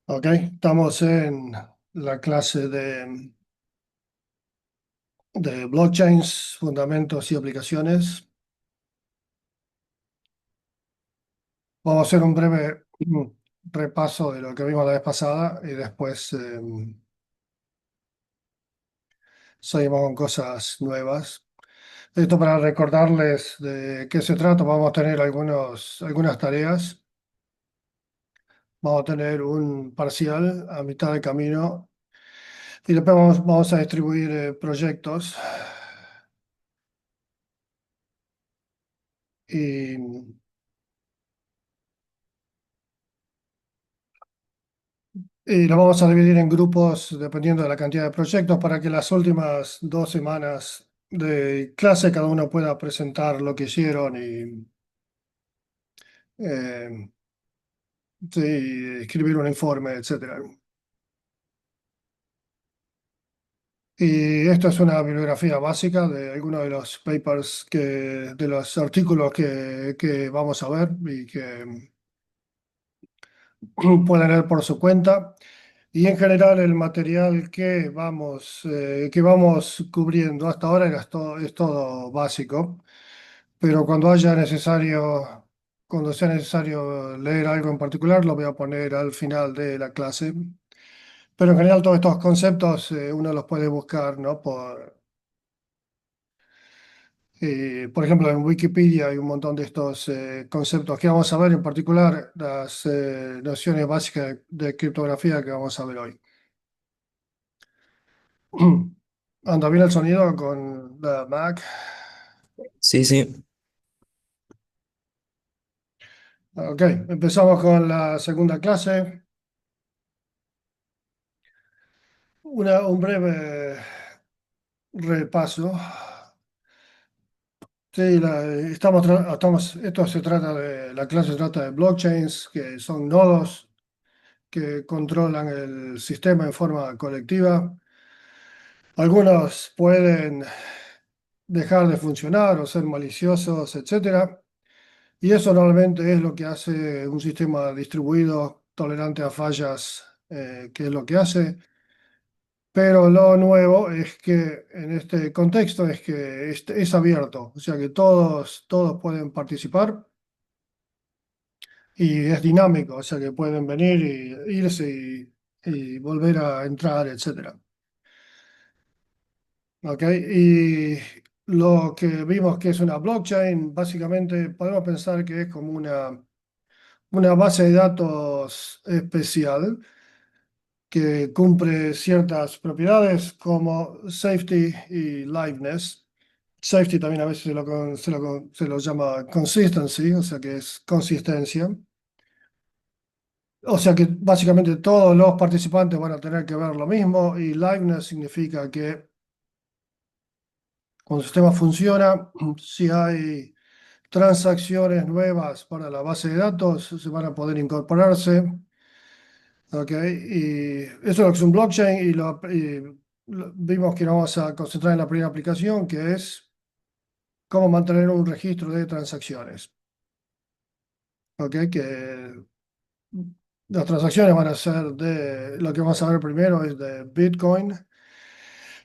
Ok, estamos en la clase de blockchains, fundamentos y aplicaciones. Vamos a hacer un breve repaso de lo que vimos la vez pasada y después seguimos con cosas nuevas. Esto para recordarles de qué se trata. Vamos a tener algunas tareas. Vamos a tener un parcial a mitad de camino y después vamos a distribuir proyectos. Y Y lo vamos a dividir en grupos dependiendo de la cantidad de proyectos para que las últimas 2 semanas de clase cada uno pueda presentar lo que hicieron y eh, sí, escribir un informe, etcétera. Y esto es una bibliografía básica de algunos de los papers de los artículos que vamos a ver y que pueden leer por su cuenta. Y en general el material que vamos cubriendo hasta ahora es todo básico, pero cuando sea necesario leer algo en particular, lo voy a poner al final de la clase. Pero en general todos estos conceptos uno los puede buscar, ¿no? Por ejemplo, en Wikipedia hay un montón de estos conceptos que vamos a ver, en particular las nociones básicas de criptografía que vamos a ver hoy. Anda bien el sonido con la Mac. Sí, sí. Ok, empezamos con la segunda clase. Un breve repaso. Sí, la clase se trata de blockchains, que son nodos que controlan el sistema en forma colectiva. Algunos pueden dejar de funcionar o ser maliciosos, etcétera. Y eso normalmente es lo que hace un sistema distribuido tolerante a fallas, que es lo que hace. Pero lo nuevo es que en este contexto es que es abierto, o sea que todos pueden participar y es dinámico, o sea que pueden venir y irse y volver a entrar, etcétera. ¿Ok? Y lo que vimos que es una blockchain, básicamente podemos pensar que es como una base de datos especial que cumple ciertas propiedades como safety y liveness. Safety también a veces se lo llama consistency, o sea que es consistencia. O sea que básicamente todos los participantes van a tener que ver lo mismo y liveness significa que cuando el sistema funciona, si hay transacciones nuevas para la base de datos, se van a poder incorporarse. Ok, y eso es lo que es un blockchain vimos que nos vamos a concentrar en la primera aplicación, que es cómo mantener un registro de transacciones. Ok, que las transacciones van a ser lo que vamos a ver primero es de Bitcoin,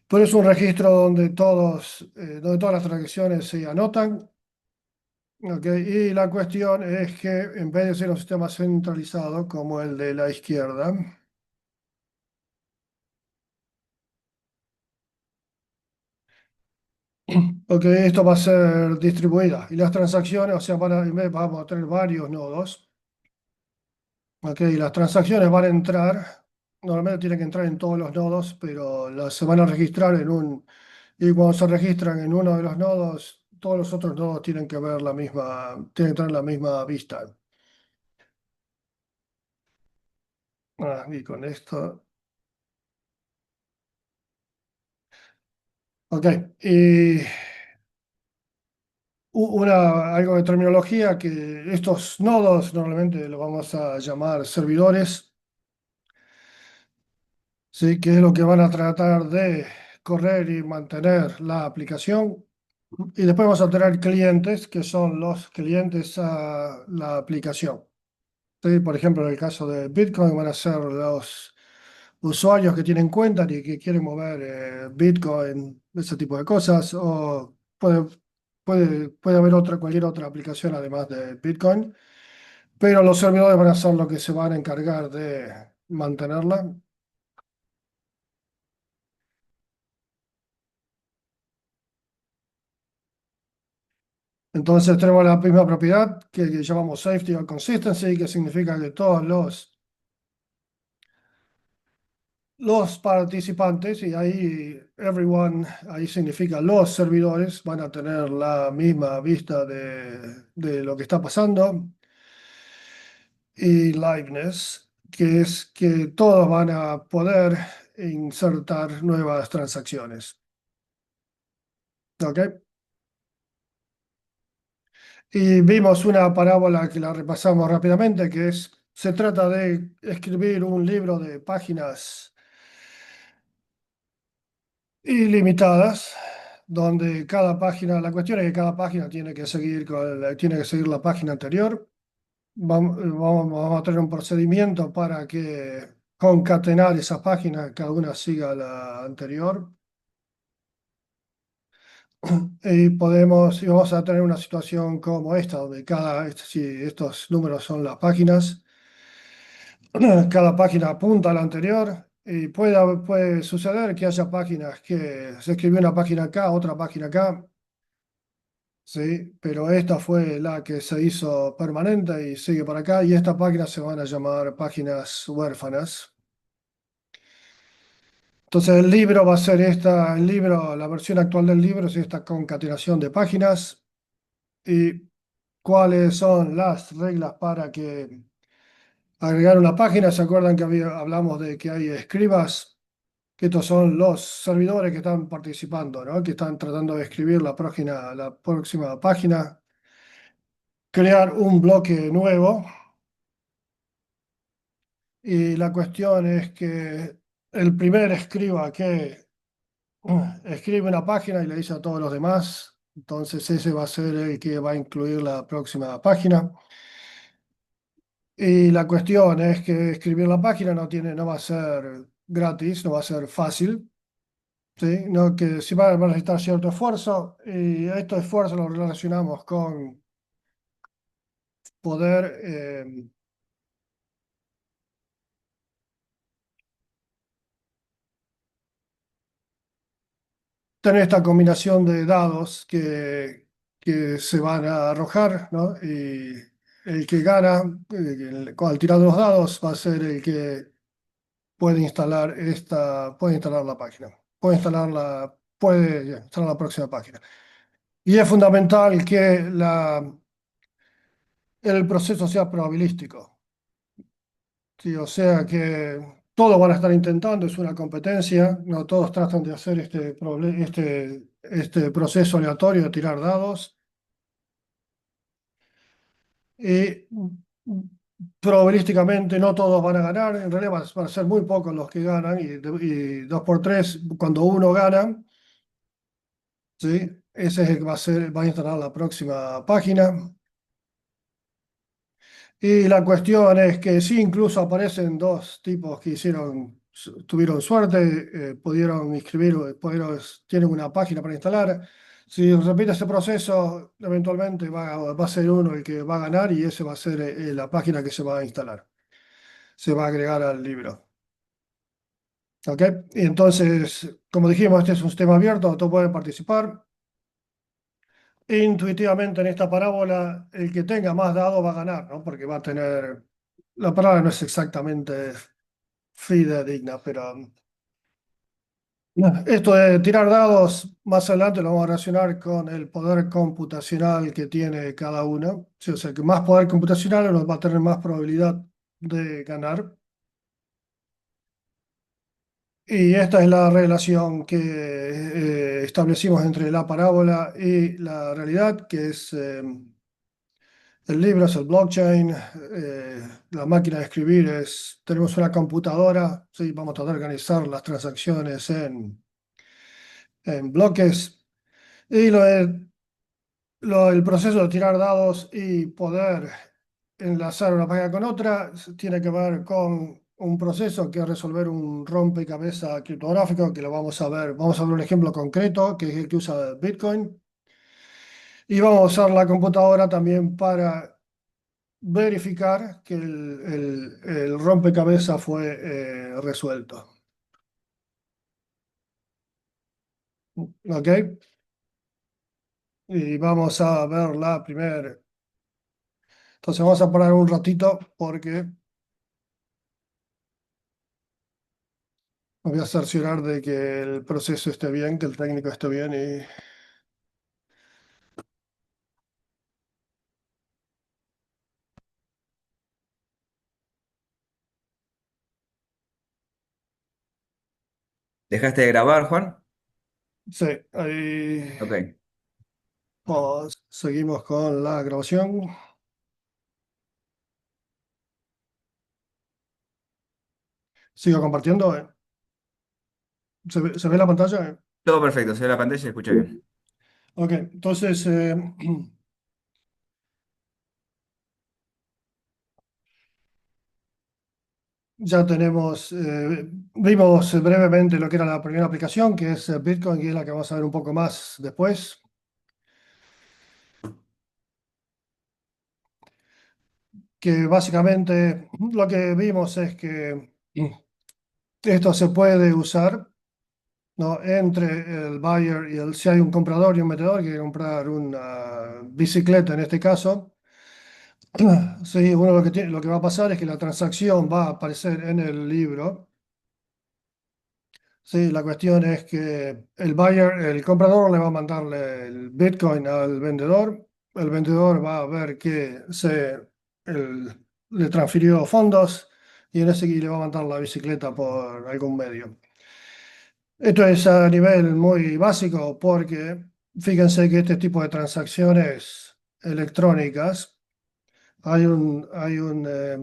pero es un registro donde todas las transacciones se anotan. Ok, y la cuestión es que en vez de ser un sistema centralizado como el de la izquierda, ok, esto va a ser distribuida y las transacciones, o sea, vamos a tener varios nodos, ok, y las transacciones van a entrar, normalmente tienen que entrar en todos los nodos, pero se van a registrar y cuando se registran en uno de los nodos, todos los otros nodos tienen que tener la misma vista. Y con esto, ok, y algo de terminología, que estos nodos normalmente los vamos a llamar servidores. Sí, que es lo que van a tratar de correr y mantener la aplicación. Y después vamos a tener clientes, que son los clientes a la aplicación. ¿sí? Por ejemplo, en el caso de Bitcoin van a ser los usuarios que tienen cuenta y que quieren mover Bitcoin, ese tipo de cosas, o puede haber cualquier otra aplicación además de Bitcoin, pero los servidores van a ser los que se van a encargar de mantenerla. Entonces tenemos la misma propiedad que llamamos safety o consistency, que significa que todos los participantes, y ahí everyone, ahí significa los servidores, van a tener la misma vista de lo que está pasando. Y liveness, que es que todos van a poder insertar nuevas transacciones. ¿Ok? Y vimos una parábola que la repasamos rápidamente, se trata de escribir un libro de páginas ilimitadas, donde cada página, la cuestión es que cada página tiene que seguir la página anterior. Vamos a tener un procedimiento para que concatenar esas páginas, cada una siga la anterior. Y vamos a tener una situación como esta, donde si estos números son las páginas, cada página apunta a la anterior y puede suceder que haya páginas que se escribió una página acá, otra página acá, ¿sí? Pero esta fue la que se hizo permanente y sigue por acá, y estas páginas se van a llamar páginas huérfanas. Entonces el libro va a ser la versión actual del libro es esta concatenación de páginas. ¿Y cuáles son las reglas para que agregar una página? ¿Se acuerdan que hablamos de que hay escribas? Que estos son los servidores que están participando, ¿no? Que están tratando de escribir la próxima página, crear un bloque nuevo. Y la cuestión es que el primer escriba que escribe una página y le dice a todos los demás, entonces ese va a ser el que va a incluir la próxima página. Y la cuestión es que escribir la página no va a ser gratis, no va a ser fácil, ¿sí? No, que si va a necesitar cierto esfuerzo, y este esfuerzo lo relacionamos con poder tener esta combinación de dados que se van a arrojar, ¿no? Y el que gana, al tirar los dados, va a ser el que puede instalar la página, puede instalar la próxima página. Y es fundamental que el proceso sea probabilístico, ¿sí? O sea que todos van a estar intentando, es una competencia, no todos tratan de hacer este proceso aleatorio de tirar dados. Y probabilísticamente no todos van a ganar, en realidad van a ser muy pocos los que ganan, y dos por tres, cuando uno gana, ¿sí? Ese es el que va a instalar la próxima página. Y la cuestión es que sí, incluso aparecen dos tipos que tuvieron suerte, pudieron inscribir, tienen una página para instalar. Si repite ese proceso, eventualmente va a ser uno el que va a ganar, y ese va a ser la página que se va a instalar, se va a agregar al libro. ¿Ok? Y entonces, como dijimos, este es un sistema abierto, todos pueden participar. Intuitivamente en esta parábola, el que tenga más dados va a ganar, ¿no? Porque va a tener. La palabra no es exactamente fidedigna, pero no, esto de tirar dados, más adelante lo vamos a relacionar con el poder computacional que tiene cada uno. Sí, o sea, que más poder computacional nos va a tener más probabilidad de ganar. Y esta es la relación que establecimos entre la parábola y la realidad, que es el libro, es el blockchain, la máquina de escribir tenemos una computadora, ¿sí? Vamos a tratar de organizar las transacciones en bloques. Y el proceso de tirar dados y poder enlazar una página con otra, tiene que ver con un proceso que es resolver un rompecabezas criptográfico, que lo vamos a ver. Vamos a ver un ejemplo concreto, que es el que usa Bitcoin. Y vamos a usar la computadora también para verificar que el rompecabezas fue resuelto. ¿Ok? Y vamos a ver la primera. Entonces vamos a parar un ratito porque me voy a cerciorar de que el proceso esté bien, que el técnico esté bien y... ¿Dejaste de grabar, Juan? Sí, ahí Ok. seguimos con la grabación. Sigo compartiendo. ¿Se ve la pantalla? Todo perfecto, se ve la pantalla y se escucha bien. Ok, entonces ya tenemos, vimos brevemente lo que era la primera aplicación, que es Bitcoin, y es la que vamos a ver un poco más después. Que básicamente lo que vimos es que esto se puede usar, ¿no? Entre el buyer y el, si hay un comprador y un vendedor que quiere comprar una bicicleta en este caso, sí, uno lo que va a pasar es que la transacción va a aparecer en el libro. Sí, la cuestión es que el buyer, el comprador le va a mandarle el Bitcoin al vendedor. El vendedor va a ver que le transfirió fondos y en ese y le va a mandar la bicicleta por algún medio. Esto es a nivel muy básico porque fíjense que este tipo de transacciones electrónicas una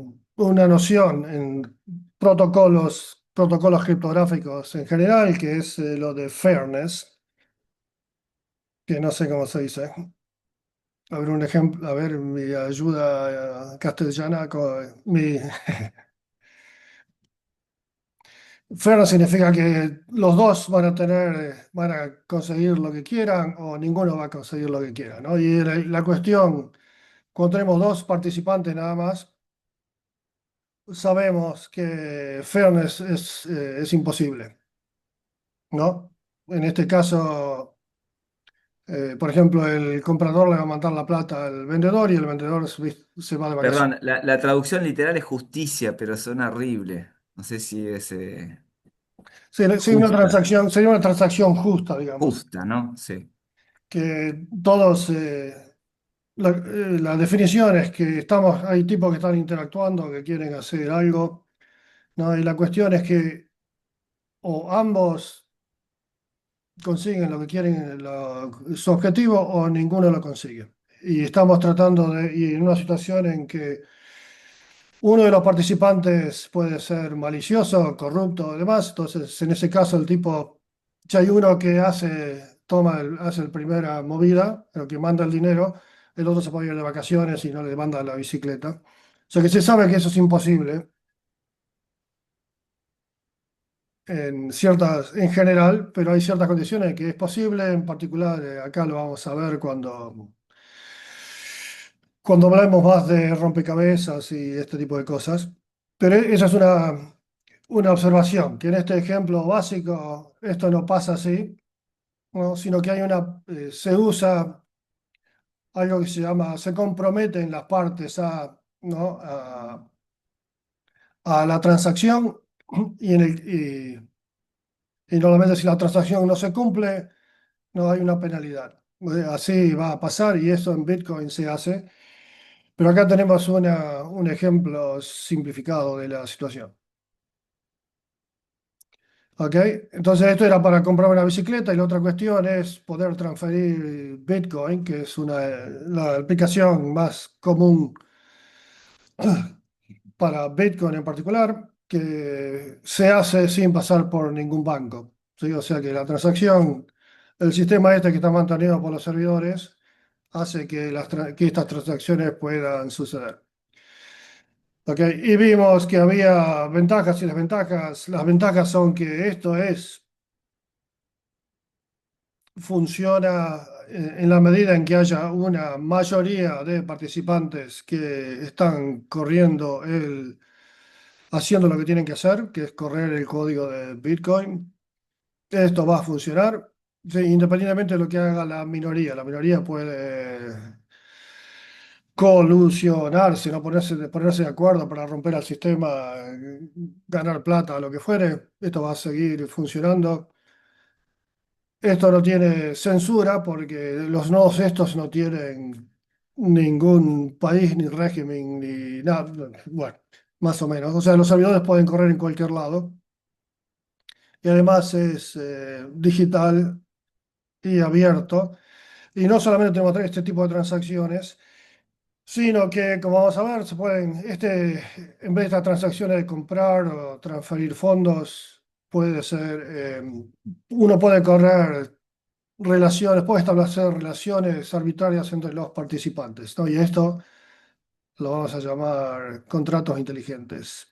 noción en protocolos criptográficos en general, que es lo de fairness, que no sé cómo se dice. A ver un ejemplo, a ver mi ayuda castellana. Fairness significa que los dos van a van a conseguir lo que quieran o ninguno va a conseguir lo que quiera, ¿no? Y la cuestión, cuando tenemos dos participantes nada más, sabemos que fairness es imposible, ¿no? En este caso, por ejemplo, el comprador le va a mandar la plata al vendedor y el vendedor se va de vacaciones. Perdón, la traducción literal es justicia, pero suena horrible. No sé si es Sí, justa. sería una transacción justa, digamos, Justa, ¿no? Sí. que todos, la definición es que hay tipos que están interactuando, que quieren hacer algo, ¿no? Y la cuestión es que o ambos consiguen lo que quieren, su objetivo, o ninguno lo consigue. Y estamos tratando y en una situación en que uno de los participantes puede ser malicioso, corrupto, demás. Entonces, en ese caso, el tipo, si hay uno que hace la primera movida, el que manda el dinero, el otro se puede ir de vacaciones y no le manda la bicicleta. O sea que se sabe que eso es imposible en general, pero hay ciertas condiciones en que es posible. En particular, acá lo vamos a ver cuando hablemos más de rompecabezas y este tipo de cosas. Pero esa es una observación, que en este ejemplo básico esto no pasa así, ¿no? Sino que se usa algo que se comprometen las partes ¿no? a la transacción y normalmente si la transacción no se cumple, no hay una penalidad. Así va a pasar y eso en Bitcoin se hace. Pero acá tenemos un ejemplo simplificado de la situación. ¿Ok? Entonces esto era para comprar una bicicleta y la otra cuestión es poder transferir Bitcoin, que es la aplicación más común para Bitcoin en particular, que se hace sin pasar por ningún banco. ¿Sí? O sea que la transacción, el sistema este que está mantenido por los servidores, hace que estas transacciones puedan suceder. Ok, y vimos que había ventajas y desventajas. Las ventajas son que funciona en la medida en que haya una mayoría de participantes que están haciendo lo que tienen que hacer, que es correr el código de Bitcoin. Esto va a funcionar, sí, independientemente de lo que haga la minoría. La minoría puede colusionarse, no ponerse de acuerdo para romper el sistema, ganar plata, lo que fuere. Esto va a seguir funcionando. Esto no tiene censura porque los nodos estos no tienen ningún país, ni régimen, ni nada. Bueno, más o menos. O sea, los servidores pueden correr en cualquier lado. Y además es digital y abierto. Y no solamente tenemos este tipo de transacciones, sino que, como vamos a ver, en vez de estas transacciones de comprar o transferir fondos, puede ser, uno puede correr puede establecer relaciones arbitrarias entre los participantes, ¿no? Y esto lo vamos a llamar contratos inteligentes.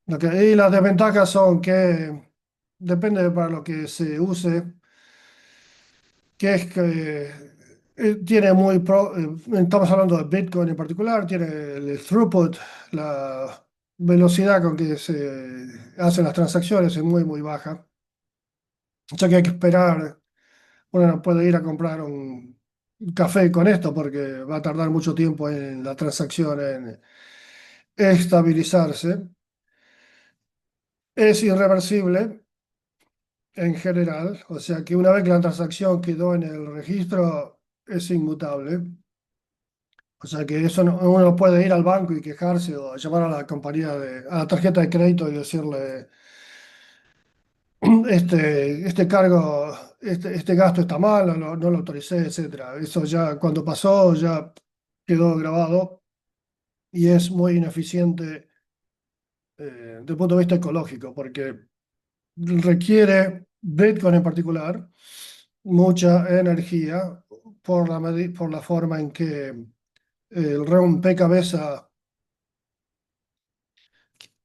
Y las desventajas son que depende para lo que se use, que es que estamos hablando de Bitcoin en particular, tiene el throughput, la velocidad con que se hacen las transacciones es muy, muy baja. O sea que hay que esperar, uno no puede ir a comprar un café con esto porque va a tardar mucho tiempo en la transacción en estabilizarse. Es irreversible en general, o sea que una vez que la transacción quedó en el registro, es inmutable. O sea que uno no puede ir al banco y quejarse o llamar a la a la tarjeta de crédito y decirle, este gasto está mal, no lo autoricé, etcétera. Eso ya cuando pasó ya quedó grabado y es muy ineficiente desde el punto de vista ecológico porque requiere Bitcoin en particular mucha energía por la forma en que el rompecabezas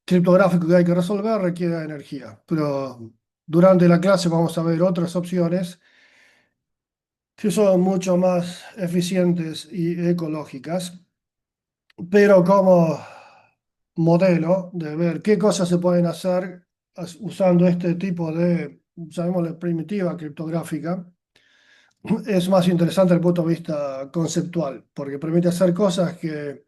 criptográfico que hay que resolver requiere energía, pero durante la clase vamos a ver otras opciones que son mucho más eficientes y ecológicas, pero como modelo de ver qué cosas se pueden hacer usando este tipo de, llamémosle primitiva criptográfica, es más interesante desde el punto de vista conceptual, porque permite hacer cosas que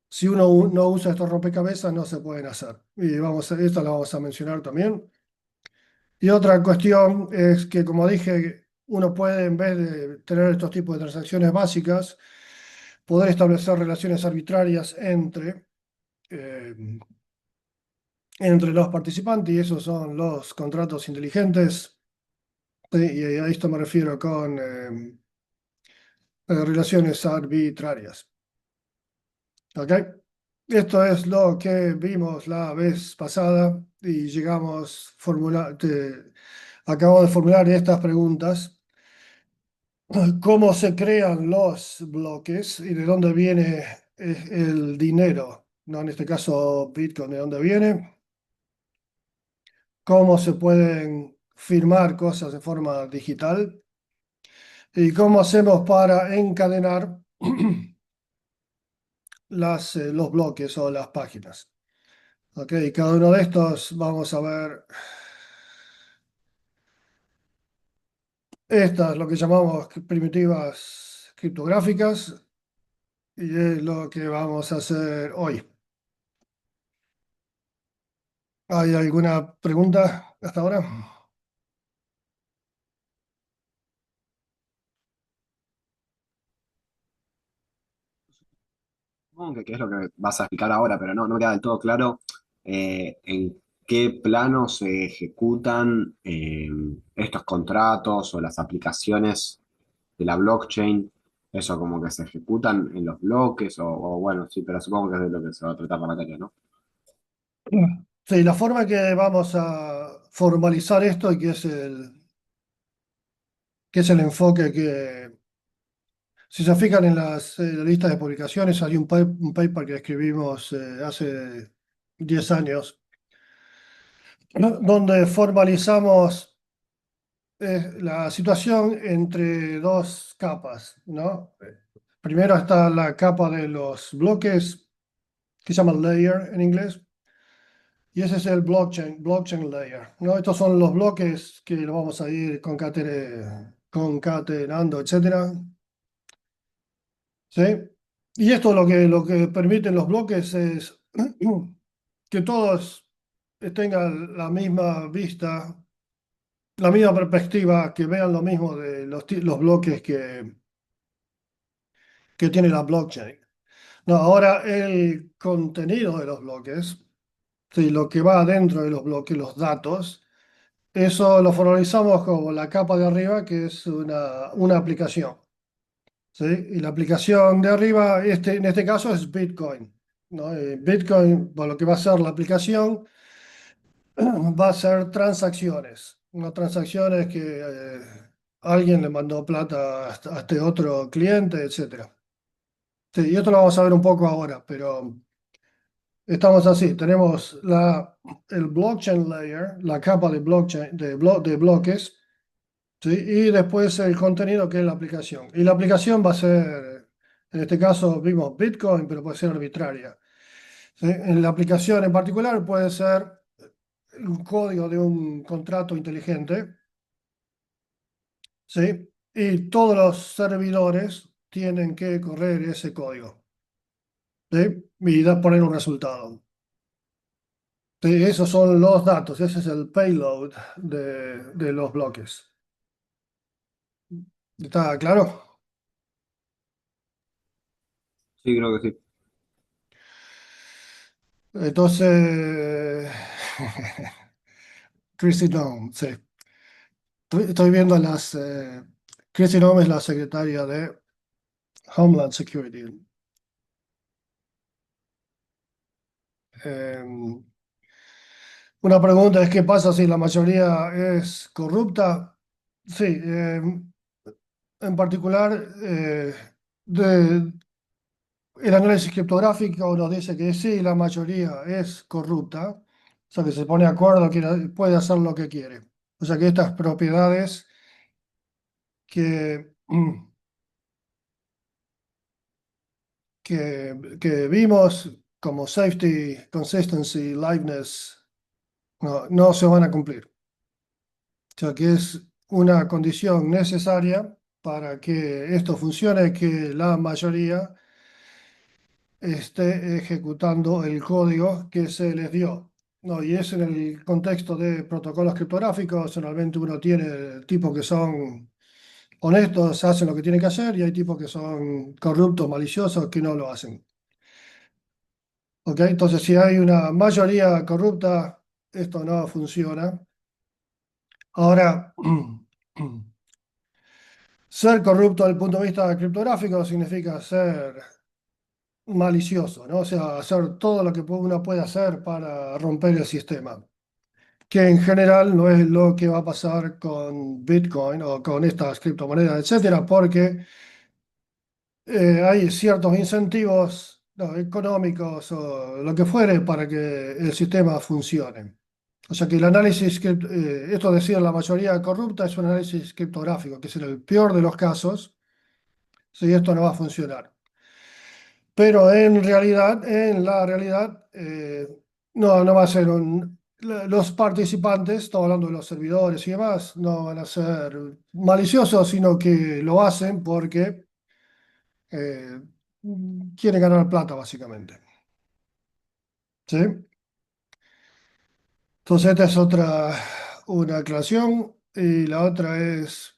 si uno no usa estos rompecabezas no se pueden hacer. Y esto lo vamos a mencionar también. Y otra cuestión es que, como dije, uno puede, en vez de tener estos tipos de transacciones básicas, poder establecer relaciones arbitrarias eh, entre los participantes, y esos son los contratos inteligentes. Y a esto me refiero con relaciones arbitrarias. ¿Ok? Esto es lo que vimos la vez pasada y acabo de formular estas preguntas. ¿Cómo se crean los bloques y de dónde viene el dinero? ¿No? En este caso, Bitcoin, ¿de dónde viene? ¿Cómo se pueden firmar cosas de forma digital? ¿Y cómo hacemos para encadenar los bloques o las páginas? Ok, cada uno de estos vamos a ver. Estas, lo que llamamos primitivas criptográficas, y es lo que vamos a hacer hoy. ¿Hay alguna pregunta hasta ahora? Supongo que es lo que vas a explicar ahora, pero no me queda del todo claro en qué plano se ejecutan estos contratos o las aplicaciones de la blockchain. Eso como que se ejecutan en los bloques o bueno, sí, pero supongo que es de lo que se va a tratar la materia, ¿no? Sí, la forma que vamos a formalizar esto y que es el enfoque que Si se fijan en la lista de publicaciones, hay un paper que escribimos hace 10 años, ¿no? Donde formalizamos la situación entre dos capas, ¿no? Primero está la capa de los bloques, que se llama layer en inglés, y ese es el blockchain layer, ¿no? Estos son los bloques que lo vamos a ir concatenando, etcétera, ¿sí? Y esto lo que permiten los bloques es que todos tengan la misma vista, la misma perspectiva, que vean lo mismo de los bloques que tiene la blockchain. No, ahora el contenido de los bloques, sí, lo que va dentro de los bloques, los datos, eso lo formalizamos como la capa de arriba, que es una aplicación, ¿sí? Y la aplicación de arriba, en este caso, es Bitcoin, ¿no? Bitcoin, por lo que va a ser la aplicación, va a ser transacciones, no transacciones que alguien le mandó plata a este otro cliente, etcétera. Sí, y esto lo vamos a ver un poco ahora, pero estamos así. Tenemos el blockchain layer, la capa de blockchain, de bloques, ¿sí? Y después el contenido que es la aplicación. Y la aplicación va a ser, en este caso vimos Bitcoin, pero puede ser arbitraria, ¿sí? En la aplicación en particular puede ser un código de un contrato inteligente, ¿sí? Y todos los servidores tienen que correr ese código, ¿sí? Y poner un resultado. Sí, esos son los datos, ese es el payload de los bloques. ¿Está claro? Sí, creo que sí. Entonces, Chrissy Nome, sí. Estoy viendo Chrissy Nome es la secretaria de Homeland Security. Eh, una pregunta es, ¿qué pasa si la mayoría es corrupta? Sí, en particular, de, el análisis criptográfico nos dice que sí, la mayoría es corrupta, o sea que se pone de acuerdo que puede hacer lo que quiere. O sea que estas propiedades que, que vimos como safety, consistency, liveness, no se van a cumplir. O sea que es una condición necesaria para que esto funcione, que la mayoría esté ejecutando el código que se les dio. No, y es en el contexto de protocolos criptográficos, normalmente uno tiene tipos que son honestos, hacen lo que tienen que hacer, y hay tipos que son corruptos, maliciosos, que no lo hacen. ¿Ok? Entonces, si hay una mayoría corrupta, esto no funciona. Ahora, ser corrupto desde el punto de vista criptográfico significa ser malicioso, ¿no? O sea, hacer todo lo que uno puede hacer para romper el sistema, que en general no es lo que va a pasar con Bitcoin o con estas criptomonedas, etcétera, porque hay ciertos incentivos, ¿no?, económicos o lo que fuere para que el sistema funcione. O sea que el análisis, esto de decir la mayoría corrupta es un análisis criptográfico, que es en el peor de los casos, si esto no va a funcionar. Pero en la realidad, no va a ser los participantes, estoy hablando de los servidores y demás, no van a ser maliciosos, sino que lo hacen porque eh, quieren ganar plata, básicamente. ¿Sí? Entonces, esta es una aclaración. Y la otra es,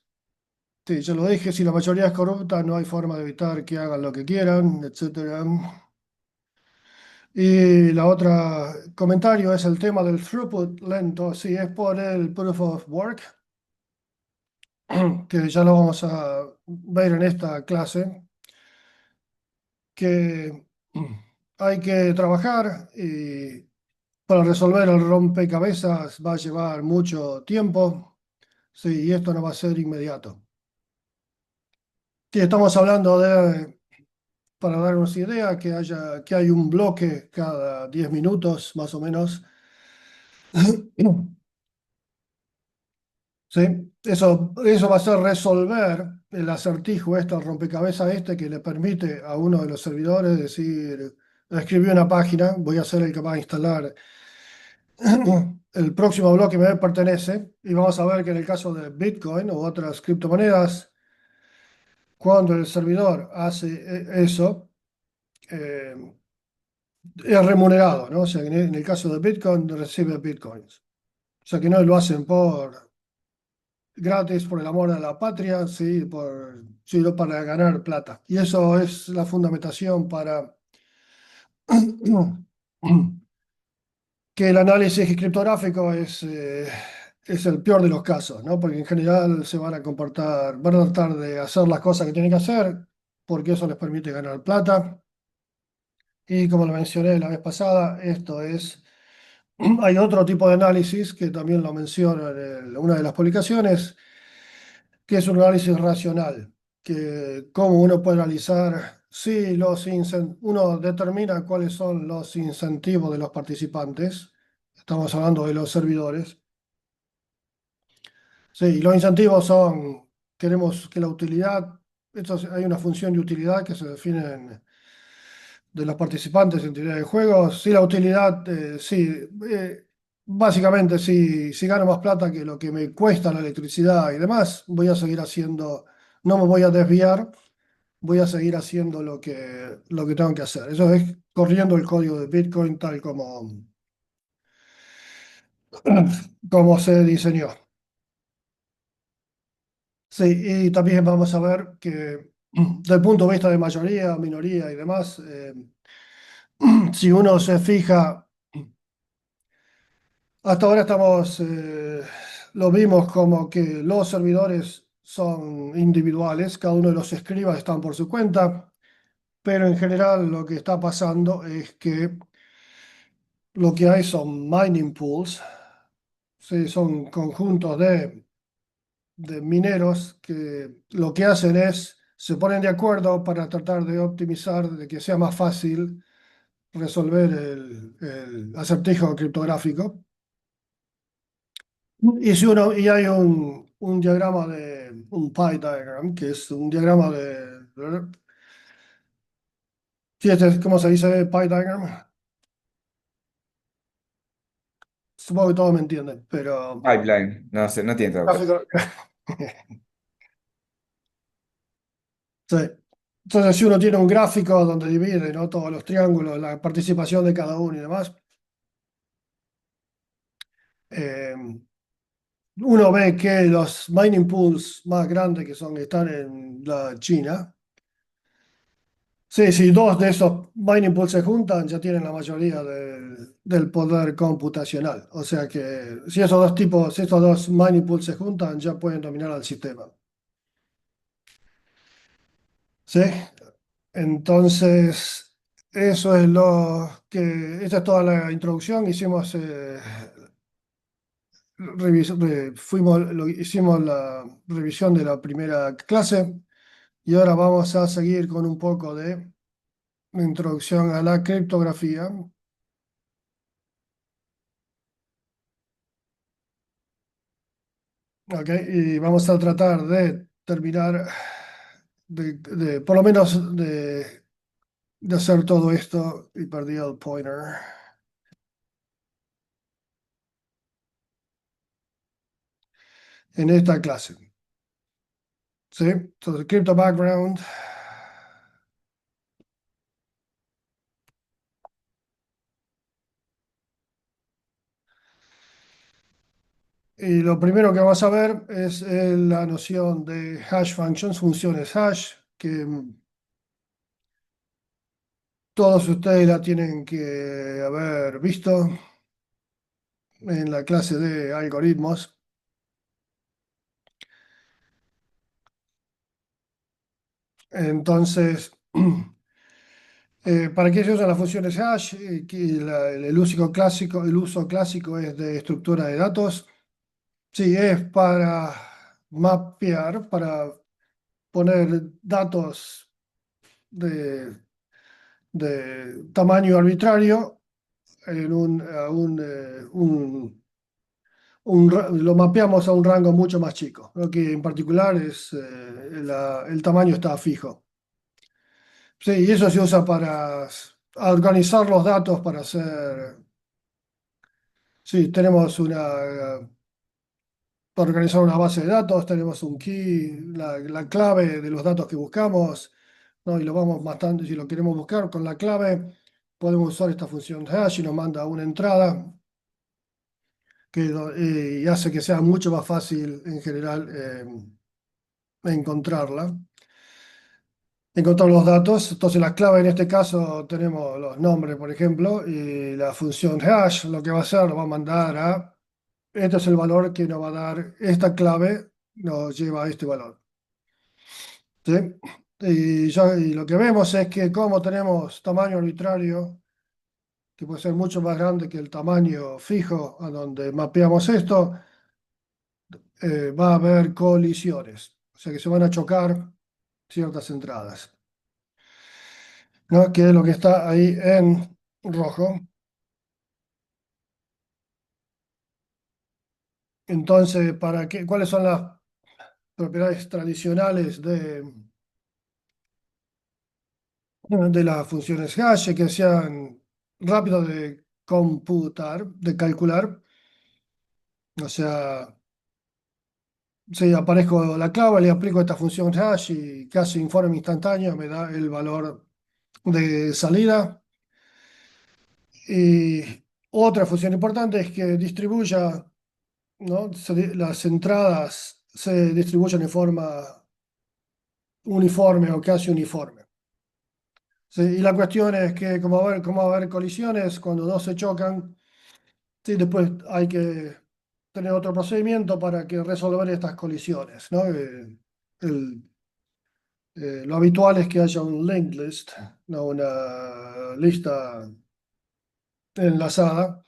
sí, yo lo dije, si la mayoría es corrupta, no hay forma de evitar que hagan lo que quieran, etcétera. Y la otra comentario es el tema del throughput lento. Sí, es por el proof of work, que ya lo vamos a ver en esta clase, que hay que trabajar y para resolver el rompecabezas va a llevar mucho tiempo. Sí, y esto no va a ser inmediato. Sí, estamos hablando de, para darnos idea, que hay un bloque cada 10 minutos, más o menos. Sí, eso va a ser resolver el acertijo, el rompecabezas que le permite a uno de los servidores decir, escribí una página, voy a ser el que va a instalar el próximo bloque me pertenece, y vamos a ver que en el caso de Bitcoin u otras criptomonedas, cuando el servidor hace eso, eh, es remunerado, ¿no? O sea, en el caso de Bitcoin recibe Bitcoins. O sea, que no lo hacen por gratis, por el amor a la patria, sí, sino para ganar plata. Y eso es la fundamentación para que el análisis criptográfico es el peor de los casos, ¿no? Porque en general se van a comportar, van a tratar de hacer las cosas que tienen que hacer, porque eso les permite ganar plata. Y como lo mencioné la vez pasada, hay otro tipo de análisis que también lo menciono en una de las publicaciones, que es un análisis racional, que cómo uno puede analizar si uno determina cuáles son los incentivos de los participantes. Estamos hablando de los servidores. Sí, y los incentivos son, queremos que la utilidad, hay una función de utilidad que se define de los participantes en teoría de juegos. Si la utilidad, sí, básicamente si gano más plata que lo que me cuesta la electricidad y demás, voy a seguir haciendo, no me voy a desviar, voy a seguir haciendo lo que tengo que hacer. Eso es corriendo el código de Bitcoin tal como se diseñó. Sí, y también vamos a ver que desde el punto de vista de mayoría, minoría y demás, si uno se fija, hasta ahora lo vimos como que los servidores son individuales, cada uno de los escribas están por su cuenta, pero en general lo que está pasando es que lo que hay son mining pools, sí, son conjuntos de mineros que lo que hacen es, se ponen de acuerdo para tratar de optimizar, de que sea más fácil resolver el acertijo criptográfico. Y hay un diagrama un pie diagram, que es un diagrama sí, ¿cómo se dice pie diagram? Supongo que todos me entienden, pero Pipeline, no sé, no tiene traducción. gráfico. Sí. Entonces, si uno tiene un gráfico donde divide, ¿no? Todos los triángulos, la participación de cada uno y demás, eh, uno ve que los mining pools más grandes están en la China. Sí, si dos de esos mining pools se juntan, ya tienen la mayoría del poder computacional. O sea que si estos dos mining pools se juntan, ya pueden dominar al sistema. ¿Sí? Entonces, esta es toda la introducción. Hicimos la revisión de la primera clase y ahora vamos a seguir con un poco de introducción a la criptografía. Ok, y vamos a tratar de terminar, por lo menos de hacer todo esto, y perdí el pointer, en esta clase. ¿Sí? Entonces, Crypto Background. Y lo primero que vamos a ver es la noción de hash functions, funciones hash, que todos ustedes la tienen que haber visto en la clase de algoritmos. Entonces, ¿para qué se usan las funciones hash? El uso clásico es de estructura de datos. Sí, es para mapear, para poner datos de, de tamaño arbitrario en lo mapeamos a un rango mucho más chico, lo que en particular es el tamaño está fijo. Sí, y eso se usa para organizar los datos, para hacer. Sí, tenemos para organizar una base de datos, tenemos un key, la clave de los datos que buscamos, ¿no? Y lo vamos matando, si lo queremos buscar con la clave, podemos usar esta función hash y nos manda una entrada y hace que sea mucho más fácil en general encontrarla. Encontrar los datos, entonces la clave en este caso tenemos los nombres, por ejemplo, y la función hash lo que va a hacer, lo va a mandar a, este es el valor que nos va a dar esta clave, nos lleva a este valor. ¿Sí? Y lo que vemos es que como tenemos tamaño arbitrario, que puede ser mucho más grande que el tamaño fijo a donde mapeamos esto, va a haber colisiones, o sea que se van a chocar ciertas entradas, ¿no? Que es lo que está ahí en rojo. Entonces, ¿cuáles son las propiedades tradicionales de las funciones hash? Que sean rápidos de computar, de calcular. O sea, si aparezco la clave, le aplico esta función hash y casi en forma instantánea me da el valor de salida. Y otra función importante es que distribuya, ¿no? Las entradas se distribuyen de forma uniforme o casi uniforme. Sí, y la cuestión es que como va a haber colisiones cuando dos se chocan, sí, después hay que tener otro procedimiento para que resolver estas colisiones, ¿no? Lo habitual es que haya un linked list, ¿no? Una lista enlazada,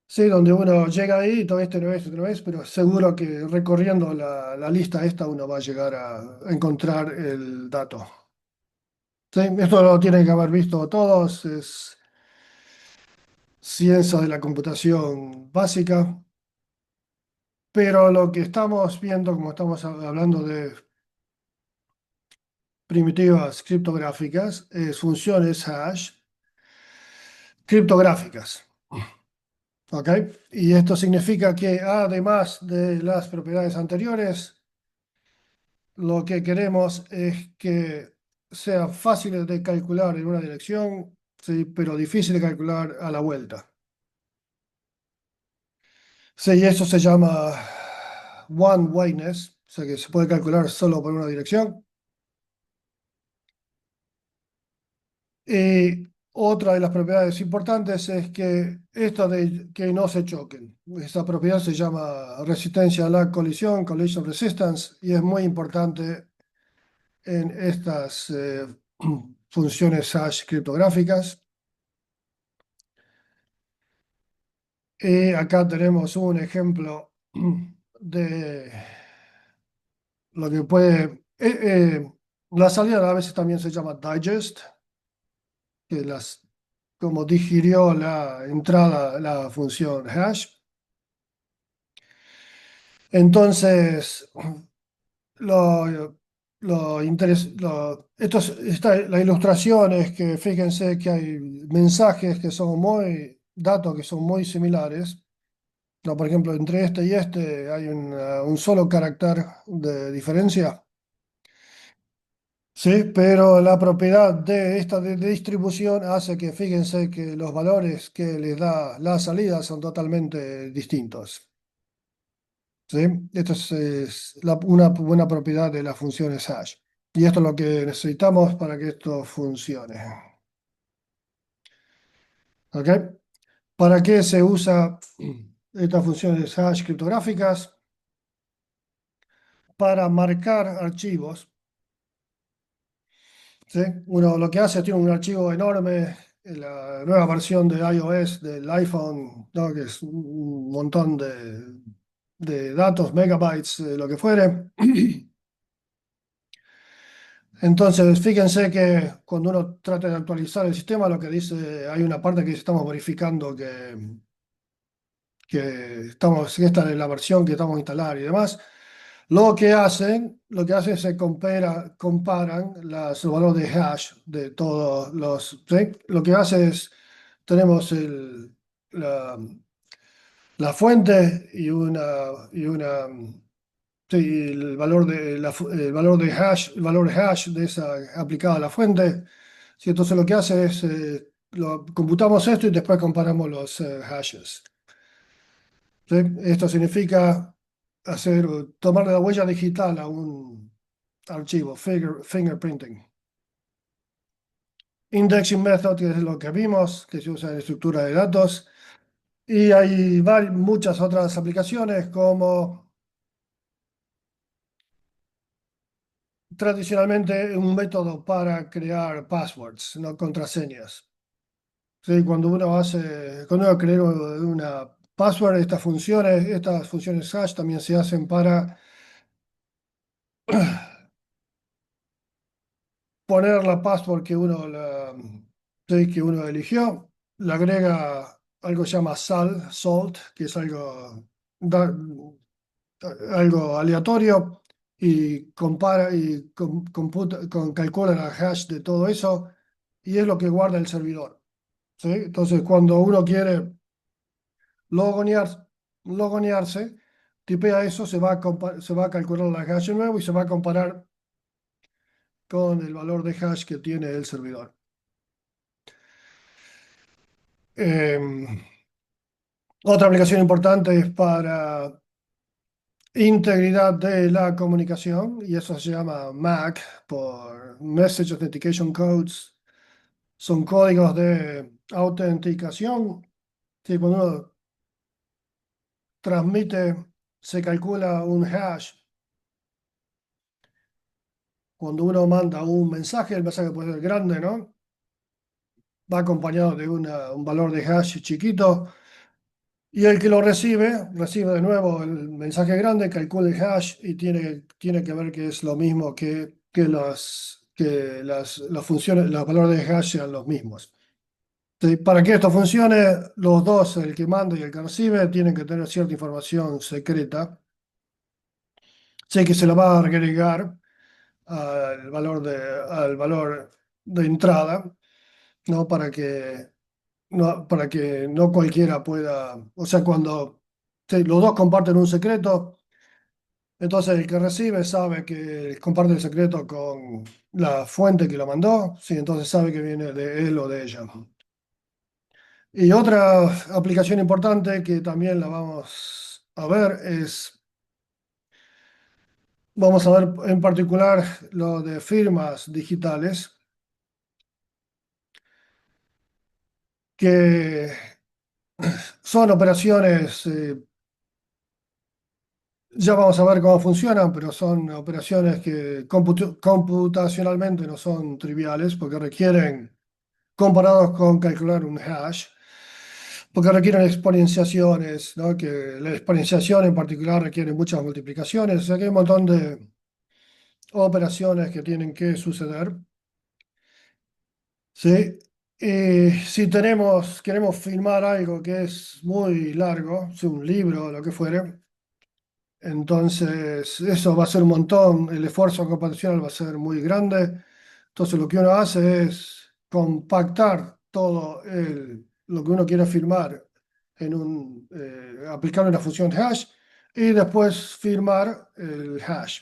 sí, donde uno llega ahí, todo esto no es, pero seguro que recorriendo la lista esta uno va a llegar a encontrar el dato. Sí, esto lo tienen que haber visto todos, es ciencia de la computación básica, pero lo que estamos viendo, como estamos hablando de primitivas criptográficas, es funciones hash criptográficas. ¿Ok? Y esto significa que además de las propiedades anteriores, lo que queremos es que sea fácil de calcular en una dirección, sí, pero difícil de calcular a la vuelta. Sí, y eso se llama one-wayness, o sea que se puede calcular solo por una dirección. Y otra de las propiedades importantes es que esto de que no se choquen. Esta propiedad se llama resistencia a la colisión, collision resistance, y es muy importante en estas funciones hash criptográficas. Y acá tenemos un ejemplo de lo que puede. La salida a veces también se llama digest, que como digirió la entrada la función hash. Entonces, lo, la ilustración es que fíjense que hay mensajes que son datos que son muy similares. No, por ejemplo, entre este y este hay un solo carácter de diferencia. Sí, pero la propiedad de esta de distribución hace que fíjense que los valores que les da la salida son totalmente distintos. ¿Sí? Esto es una buena propiedad de las funciones hash. Y esto es lo que necesitamos para que esto funcione. ¿Ok? ¿Para qué se usa estas funciones hash criptográficas? Para marcar archivos. ¿Sí? Uno lo que hace es tiene un archivo enorme, en la nueva versión de iOS del iPhone, ¿no? Que es un montón de datos, megabytes, lo que fuere. Entonces, fíjense que cuando uno trata de actualizar el sistema, lo que dice, hay una parte que dice, estamos verificando que esta es la versión que estamos a instalar y demás. Lo que hacen es se comparan el valor de hash de todos los, ¿sí? Lo que hace es, tenemos la, la fuente y una, sí, el valor de hash, el valor hash de esa aplicada a la fuente. Sí, entonces lo que hace es, computamos esto y después comparamos los hashes. ¿Sí? Esto significa tomarle la huella digital a un archivo, fingerprinting. Indexing method, que es lo que vimos, que se usa en estructura de datos. Y hay muchas otras aplicaciones como tradicionalmente un método para crear passwords, no contraseñas. Sí, cuando uno crea una password, estas funciones hash también se hacen para poner la password que uno eligió, le agrega algo que se llama salt, que es da- algo aleatorio, y compara y calcula la hash de todo eso, y es lo que guarda el servidor. ¿Sí? Entonces, cuando uno quiere logonear- logonearse, tipea eso, se va a calcular la hash de nuevo y se va a comparar con el valor de hash que tiene el servidor. Em, Otra aplicación importante es para integridad de la comunicación, y eso se llama MAC, por Message Authentication Codes. Son códigos de autenticación. Sí, cuando uno transmite, se calcula un hash. Cuando uno manda un mensaje, el mensaje puede ser grande, ¿no? Va acompañado de un valor de hash chiquito. Y el que lo recibe de nuevo el mensaje grande, calcula el hash y tiene que ver que es lo mismo que las funciones, los valores de hash sean los mismos. Sí, para que esto funcione, los dos, el que manda y el que recibe, tienen que tener cierta información secreta. Sé que se la va a agregar al valor de entrada, ¿no? Para que no cualquiera pueda, o sea, cuando los dos comparten un secreto, entonces el que recibe sabe que comparte el secreto con la fuente que lo mandó, sí, entonces sabe que viene de él o de ella. Y otra aplicación importante que también la vamos a ver vamos a ver en particular lo de firmas digitales, que son operaciones. Ya vamos a ver cómo funcionan, pero son operaciones que computacionalmente no son triviales porque requieren, comparados con calcular un hash, porque requieren exponenciaciones, ¿no? Que la exponenciación en particular requiere muchas multiplicaciones, o sea que hay un montón de operaciones que tienen que suceder. ¿Sí? Y si queremos filmar algo que es muy largo, si un libro o lo que fuere, entonces, eso va a ser un montón, el esfuerzo computacional va a ser muy grande. Entonces, lo que uno hace es compactar lo que uno quiere firmar aplicar una función hash y después firmar el hash,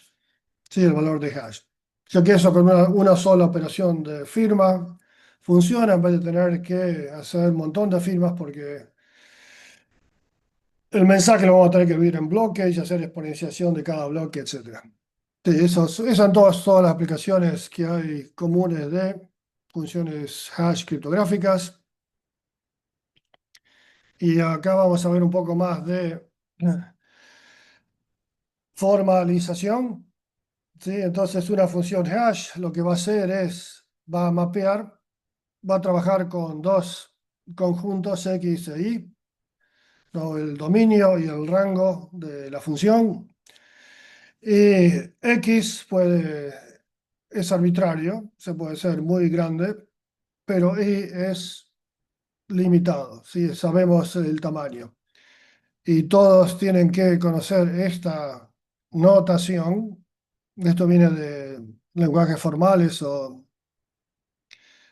sí, el valor de hash. O sea que eso con una sola operación de firma funciona en vez de tener que hacer un montón de firmas porque el mensaje lo vamos a tener que dividir en bloques y hacer exponenciación de cada bloque, etcétera. Sí, esas son todas las aplicaciones que hay comunes de funciones hash criptográficas. Y acá vamos a ver un poco más de formalización. ¿Sí? Entonces, una función hash lo que va a hacer va a mapear, va a trabajar con dos conjuntos X e Y, ¿no? El dominio y el rango de la función. Y X es arbitrario, se puede ser muy grande, pero I es limitado, ¿sí? Sabemos el tamaño. Y todos tienen que conocer esta notación. Esto viene de lenguajes formales o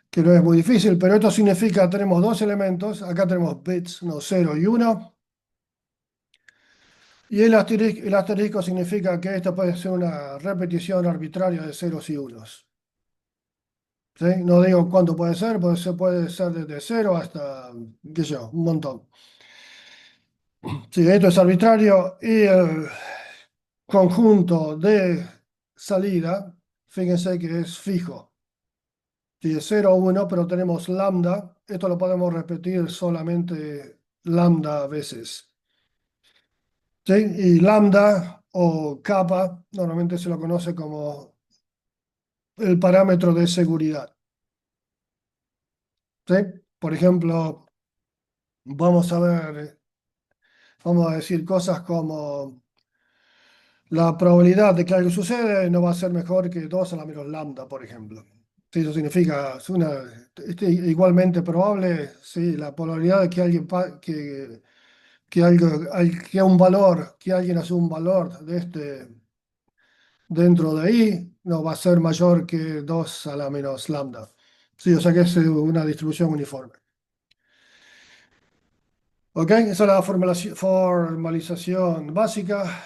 que no es muy difícil, pero esto significa, tenemos dos elementos, acá tenemos bits, no, 0 y 1, y el asterisco significa que esto puede ser una repetición arbitraria de ceros y unos. ¿Sí? No digo cuánto puede ser desde 0 hasta, qué sé yo, un montón. Sí, esto es arbitrario y el conjunto de salida, fíjense que es fijo. Sí, es 0 o 1, pero tenemos lambda. Esto lo podemos repetir solamente lambda veces. ¿Sí? Y lambda o kappa normalmente se lo conoce como el parámetro de seguridad. ¿Sí? Por ejemplo, vamos a ver, vamos a decir cosas como la probabilidad de que algo sucede no va a ser mejor que 2 a la menos lambda, por ejemplo. Sí, eso significa igualmente probable, sí, la probabilidad de que alguien que un valor, que alguien hace un valor de dentro de ahí, no va a ser mayor que 2 a la menos lambda. Sí, o sea que es una distribución uniforme. ¿Ok? Esa es la formalización básica.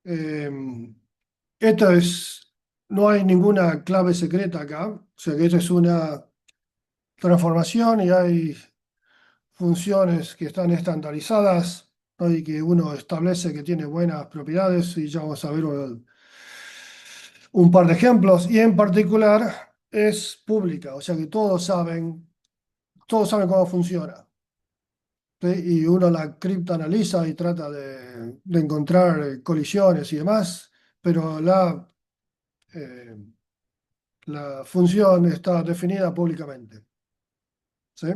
Eh, Esto es, no hay ninguna clave secreta acá, o sea que esto es una transformación y hay funciones que están estandarizadas, ¿no? Y que uno establece que tiene buenas propiedades y ya vamos a ver un par de ejemplos y en particular es pública, o sea que todos saben cómo funciona. ¿Sí? Y uno la criptoanaliza y trata de encontrar colisiones y demás, pero eh, la función está definida públicamente. ¿Sí?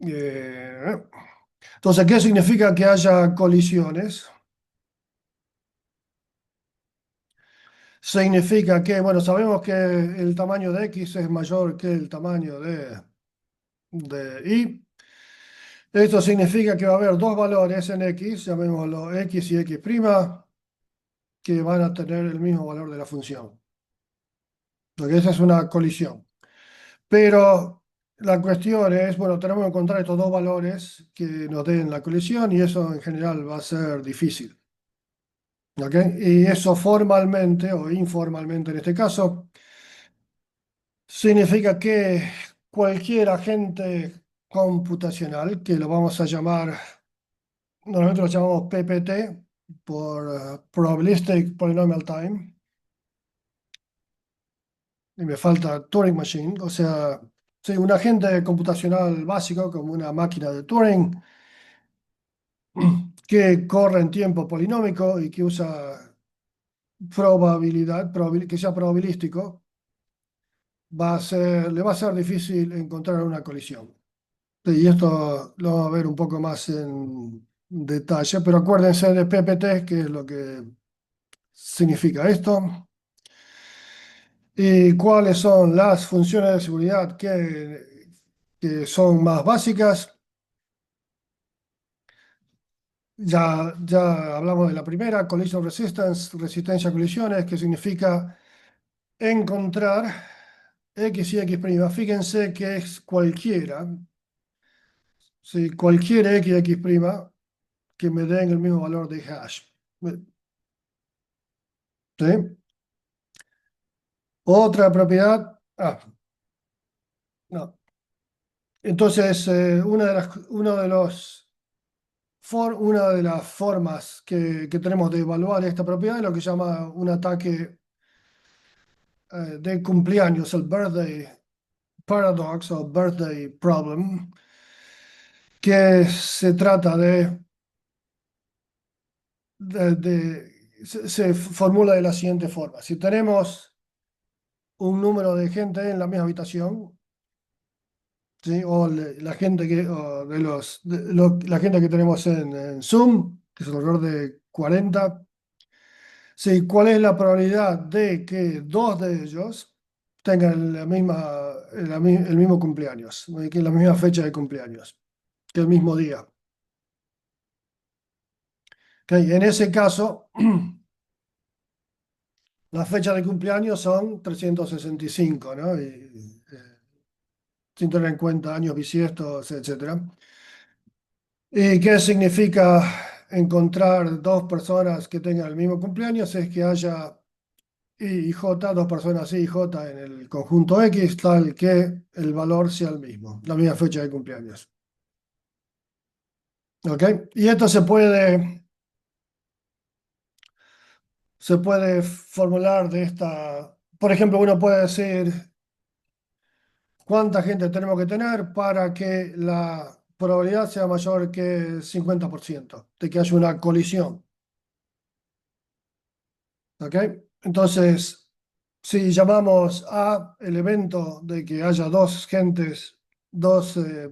Eh, entonces, ¿qué significa que haya colisiones? Significa que, bueno, sabemos que el tamaño de X es mayor que el tamaño de Y. Esto significa que va a haber dos valores en X, llamémoslo X y X', que van a tener el mismo valor de la función. Porque esa es una colisión. Pero la cuestión es, bueno, tenemos que encontrar estos dos valores que nos den la colisión y eso en general va a ser difícil. ¿Ok? Y eso formalmente o informalmente en este caso significa que cualquier agente computacional, que lo vamos a llamar, normalmente lo llamamos PPT, por Probabilistic Polynomial Time, y me falta Turing Machine, o sea, sí, un agente computacional básico como una máquina de Turing que corre en tiempo polinómico y que usa que sea probabilístico, le va a ser difícil encontrar una colisión. Y esto lo vamos a ver un poco más en detalle, pero acuérdense de PPT, que es lo que significa esto, y cuáles son las funciones de seguridad que son más básicas. Ya hablamos de la primera, collision resistance, resistencia a colisiones, que significa encontrar X y X'. Fíjense que es cualquiera, ¿sí? Cualquier X y X' que me den el mismo valor de hash. ¿Sí? Otra propiedad. No. Entonces, una de las formas que tenemos de evaluar esta propiedad es lo que se llama un ataque de cumpleaños, el birthday paradox o birthday problem, que se trata se formula de la siguiente forma. Si tenemos un número de gente en la misma habitación, ¿sí? O la gente que, o de la gente que tenemos en Zoom, que es alrededor de 40. Sí, ¿cuál es la probabilidad de que dos de ellos tengan el mismo cumpleaños, que la misma fecha de cumpleaños, que el mismo día? Ok, en ese caso, las fechas de cumpleaños son 365, ¿no? Sin tener en cuenta años bisiestos, etcétera. ¿Y qué significa encontrar dos personas que tengan el mismo cumpleaños? Es que haya I y J, dos personas I y J en el conjunto X, tal que el valor sea el mismo, la misma fecha de cumpleaños. ¿Ok? Y esto se puede formular de esta, por ejemplo, uno puede decir cuánta gente tenemos que tener para que la probabilidad sea mayor que 50% de que haya una colisión. ¿Ok? Entonces, si llamamos a el evento de que haya dos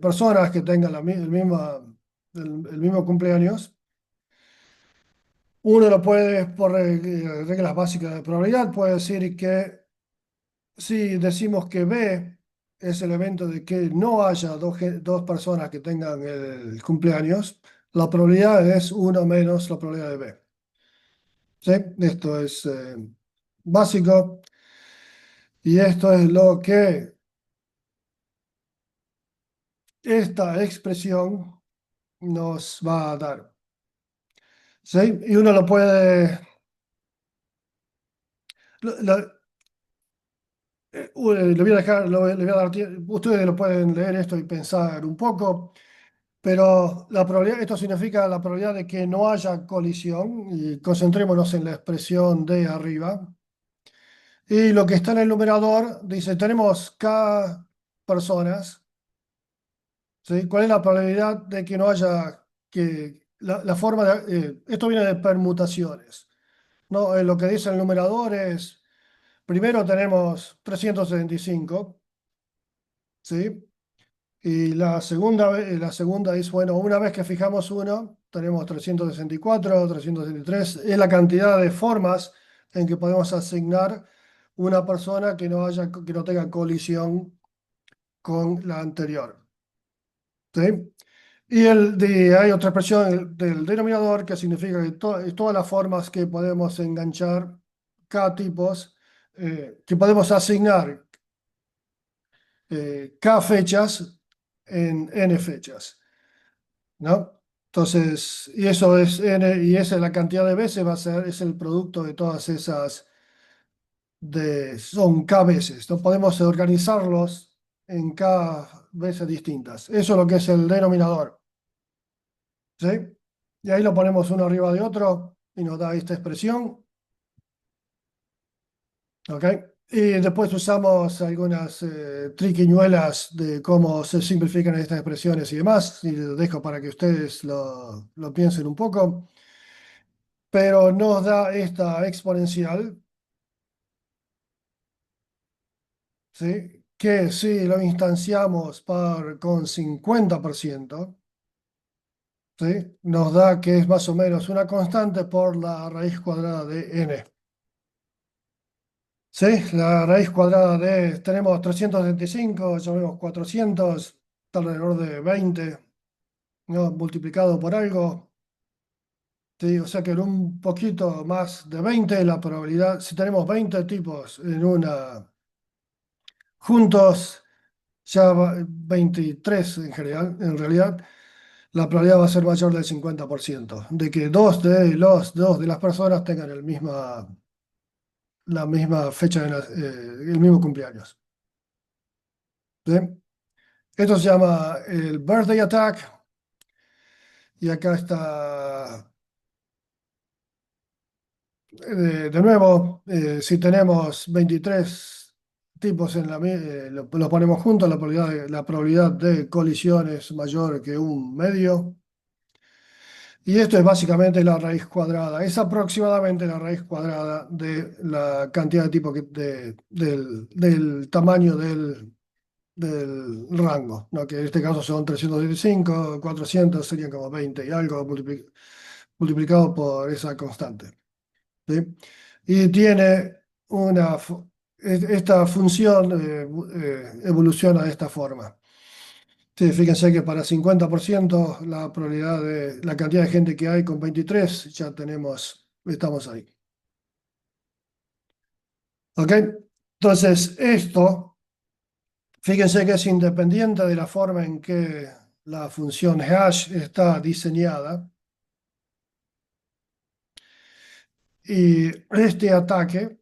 personas que tengan el mismo cumpleaños, uno lo puede, por reglas básicas de probabilidad, puede decir que si decimos que B es el evento de que no haya dos personas que tengan el cumpleaños, la probabilidad es uno menos la probabilidad de B. ¿Sí? Esto es básico y esto es lo que esta expresión nos va a dar. ¿Sí? Y uno lo puede... le voy a dejar, le voy a dar ustedes lo pueden leer esto y pensar un poco, pero la probabilidad, esto significa la probabilidad de que no haya colisión, y concentrémonos en la expresión de arriba. Y lo que está en el numerador dice, tenemos K personas, ¿sí? ¿Cuál es la probabilidad de que no haya la forma de, esto viene de permutaciones, ¿no? Lo que dice el numerador es, primero tenemos 375, ¿sí? Y la segunda es, bueno, una vez que fijamos uno, tenemos 364, 363, es la cantidad de formas en que podemos asignar una persona que no tenga colisión con la anterior, ¿sí? Y hay otra expresión del denominador que significa que todas las formas que podemos enganchar K tipos, que podemos asignar K fechas en N fechas, ¿no? Entonces, y eso es N, y esa es la cantidad de veces, es el producto de todas esas, son K veces, ¿no? Podemos organizarlos en K veces distintas. Eso es lo que es el denominador, ¿sí? Y ahí lo ponemos uno arriba de otro y nos da esta expresión, ¿ok? Y después usamos algunas triquiñuelas de cómo se simplifican estas expresiones y demás, y lo dejo para que ustedes lo piensen un poco, pero nos da esta exponencial, ¿sí? Que si lo instanciamos con 50%, ¿sí? Nos da que es más o menos una constante por la raíz cuadrada de n. ¿Sí? La raíz cuadrada tenemos 375, llamemos 400, está alrededor de 20, ¿no? Multiplicado por algo. ¿Sí? O sea que en un poquito más de 20 la probabilidad, si tenemos 20 tipos juntos, ya 23 en general, en realidad, la probabilidad va a ser mayor del 50% de que dos de las personas tengan la misma fecha, el mismo cumpleaños. ¿Sí? Esto se llama el birthday attack. Y acá está, de nuevo, si tenemos 23 tipos lo ponemos juntos, la probabilidad de colisión es mayor que un medio. Y esto es básicamente la raíz cuadrada. Es aproximadamente la raíz cuadrada de la cantidad de tipo del tamaño del rango, ¿no? Que en este caso son 325, 400 serían como 20 y algo multiplicado por esa constante. ¿Sí? Y tiene esta función evoluciona de esta forma. Sí, fíjense que para 50% la probabilidad de la cantidad de gente que hay con 23 ya estamos ahí. ¿Ok? Entonces, esto, fíjense que es independiente de la forma en que la función hash está diseñada. Y este ataque,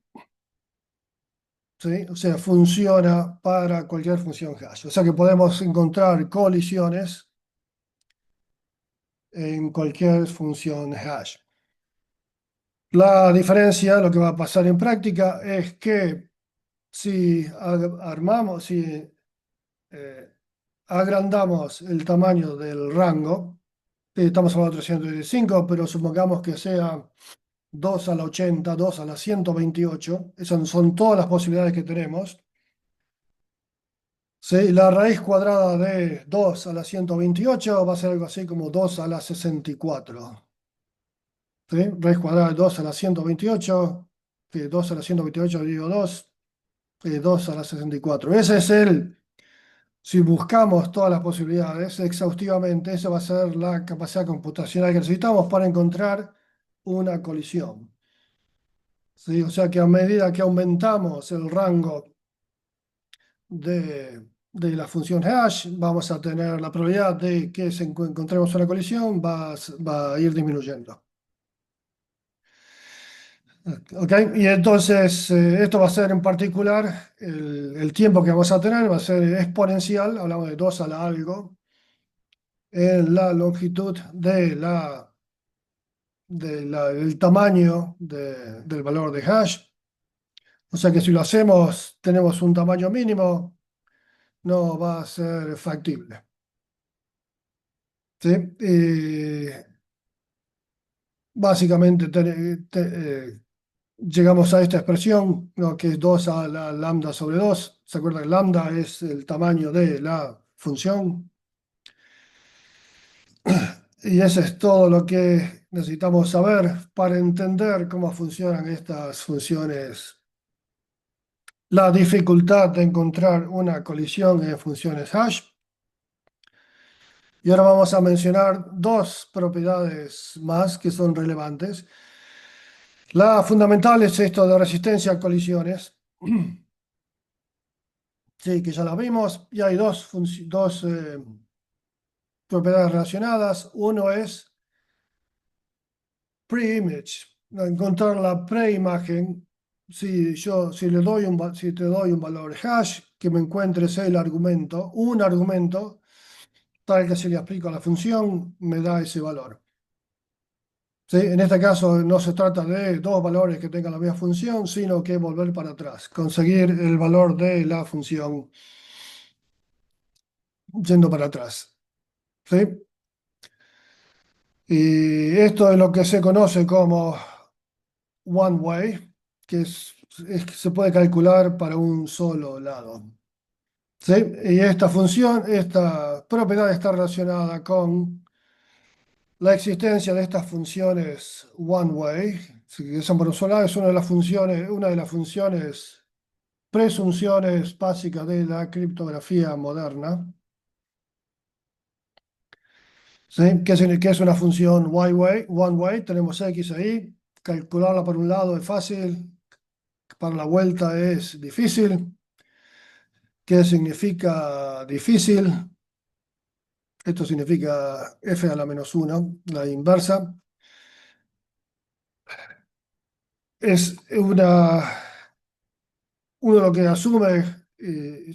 ¿sí? O sea, funciona para cualquier función hash. O sea que podemos encontrar colisiones en cualquier función hash. La diferencia, lo que va a pasar en práctica, es que si si eh, agrandamos el tamaño del rango, estamos hablando de 325, pero supongamos que sea 2 a la 80, 2 a la 128, esas son todas las posibilidades que tenemos. Sí, la raíz cuadrada de 2 a la 128 va a ser algo así como 2 a la 64. ¿Sí? Raíz cuadrada de 2 a la 128, que 2 a la 128 dividido 2, 2 a la 64. Ese es si buscamos todas las posibilidades exhaustivamente, esa va a ser la capacidad computacional que necesitamos para encontrar una colisión. ¿Sí? O sea que a medida que aumentamos el rango de la función hash, vamos a tener la probabilidad de que encontremos una colisión, va a ir disminuyendo. ¿Ok? Y entonces, esto va a ser en particular, el tiempo que vamos a tener va a ser exponencial, hablamos de 2 a la algo, en la longitud del tamaño del valor de hash. O sea que si lo hacemos, tenemos un tamaño mínimo, no va a ser factible. ¿Sí? Y básicamente llegamos a esta expresión, ¿no? Que es 2 a la lambda sobre 2. ¿Se acuerdan? Lambda es el tamaño de la función. Y eso es todo lo que necesitamos saber para entender cómo funcionan estas funciones. La dificultad de encontrar una colisión en funciones hash. Y ahora vamos a mencionar dos propiedades más que son relevantes. La fundamental es esto de resistencia a colisiones. Sí, que ya la vimos. Y hay dos propiedades relacionadas. Uno es pre-image, encontrar la preimagen. Si te doy un valor hash, que me encuentres un argumento, tal que se le aplica a la función, me da ese valor. ¿Sí? En este caso no se trata de dos valores que tengan la misma función, sino que volver para atrás, conseguir el valor de la función yendo para atrás. ¿Sí? Y esto es lo que se conoce como one way, que se puede calcular para un solo lado. ¿Sí? Y esta propiedad está relacionada con la existencia de estas funciones one way, sí, que son por un solo lado, es una de las funciones, presunciones básicas de la criptografía moderna. ¿Sí? ¿Qué es una función one way? Tenemos x ahí, calcularla por un lado es fácil, para la vuelta es difícil. ¿Qué significa difícil? Esto significa f a la menos 1, la inversa. Es uno lo que asume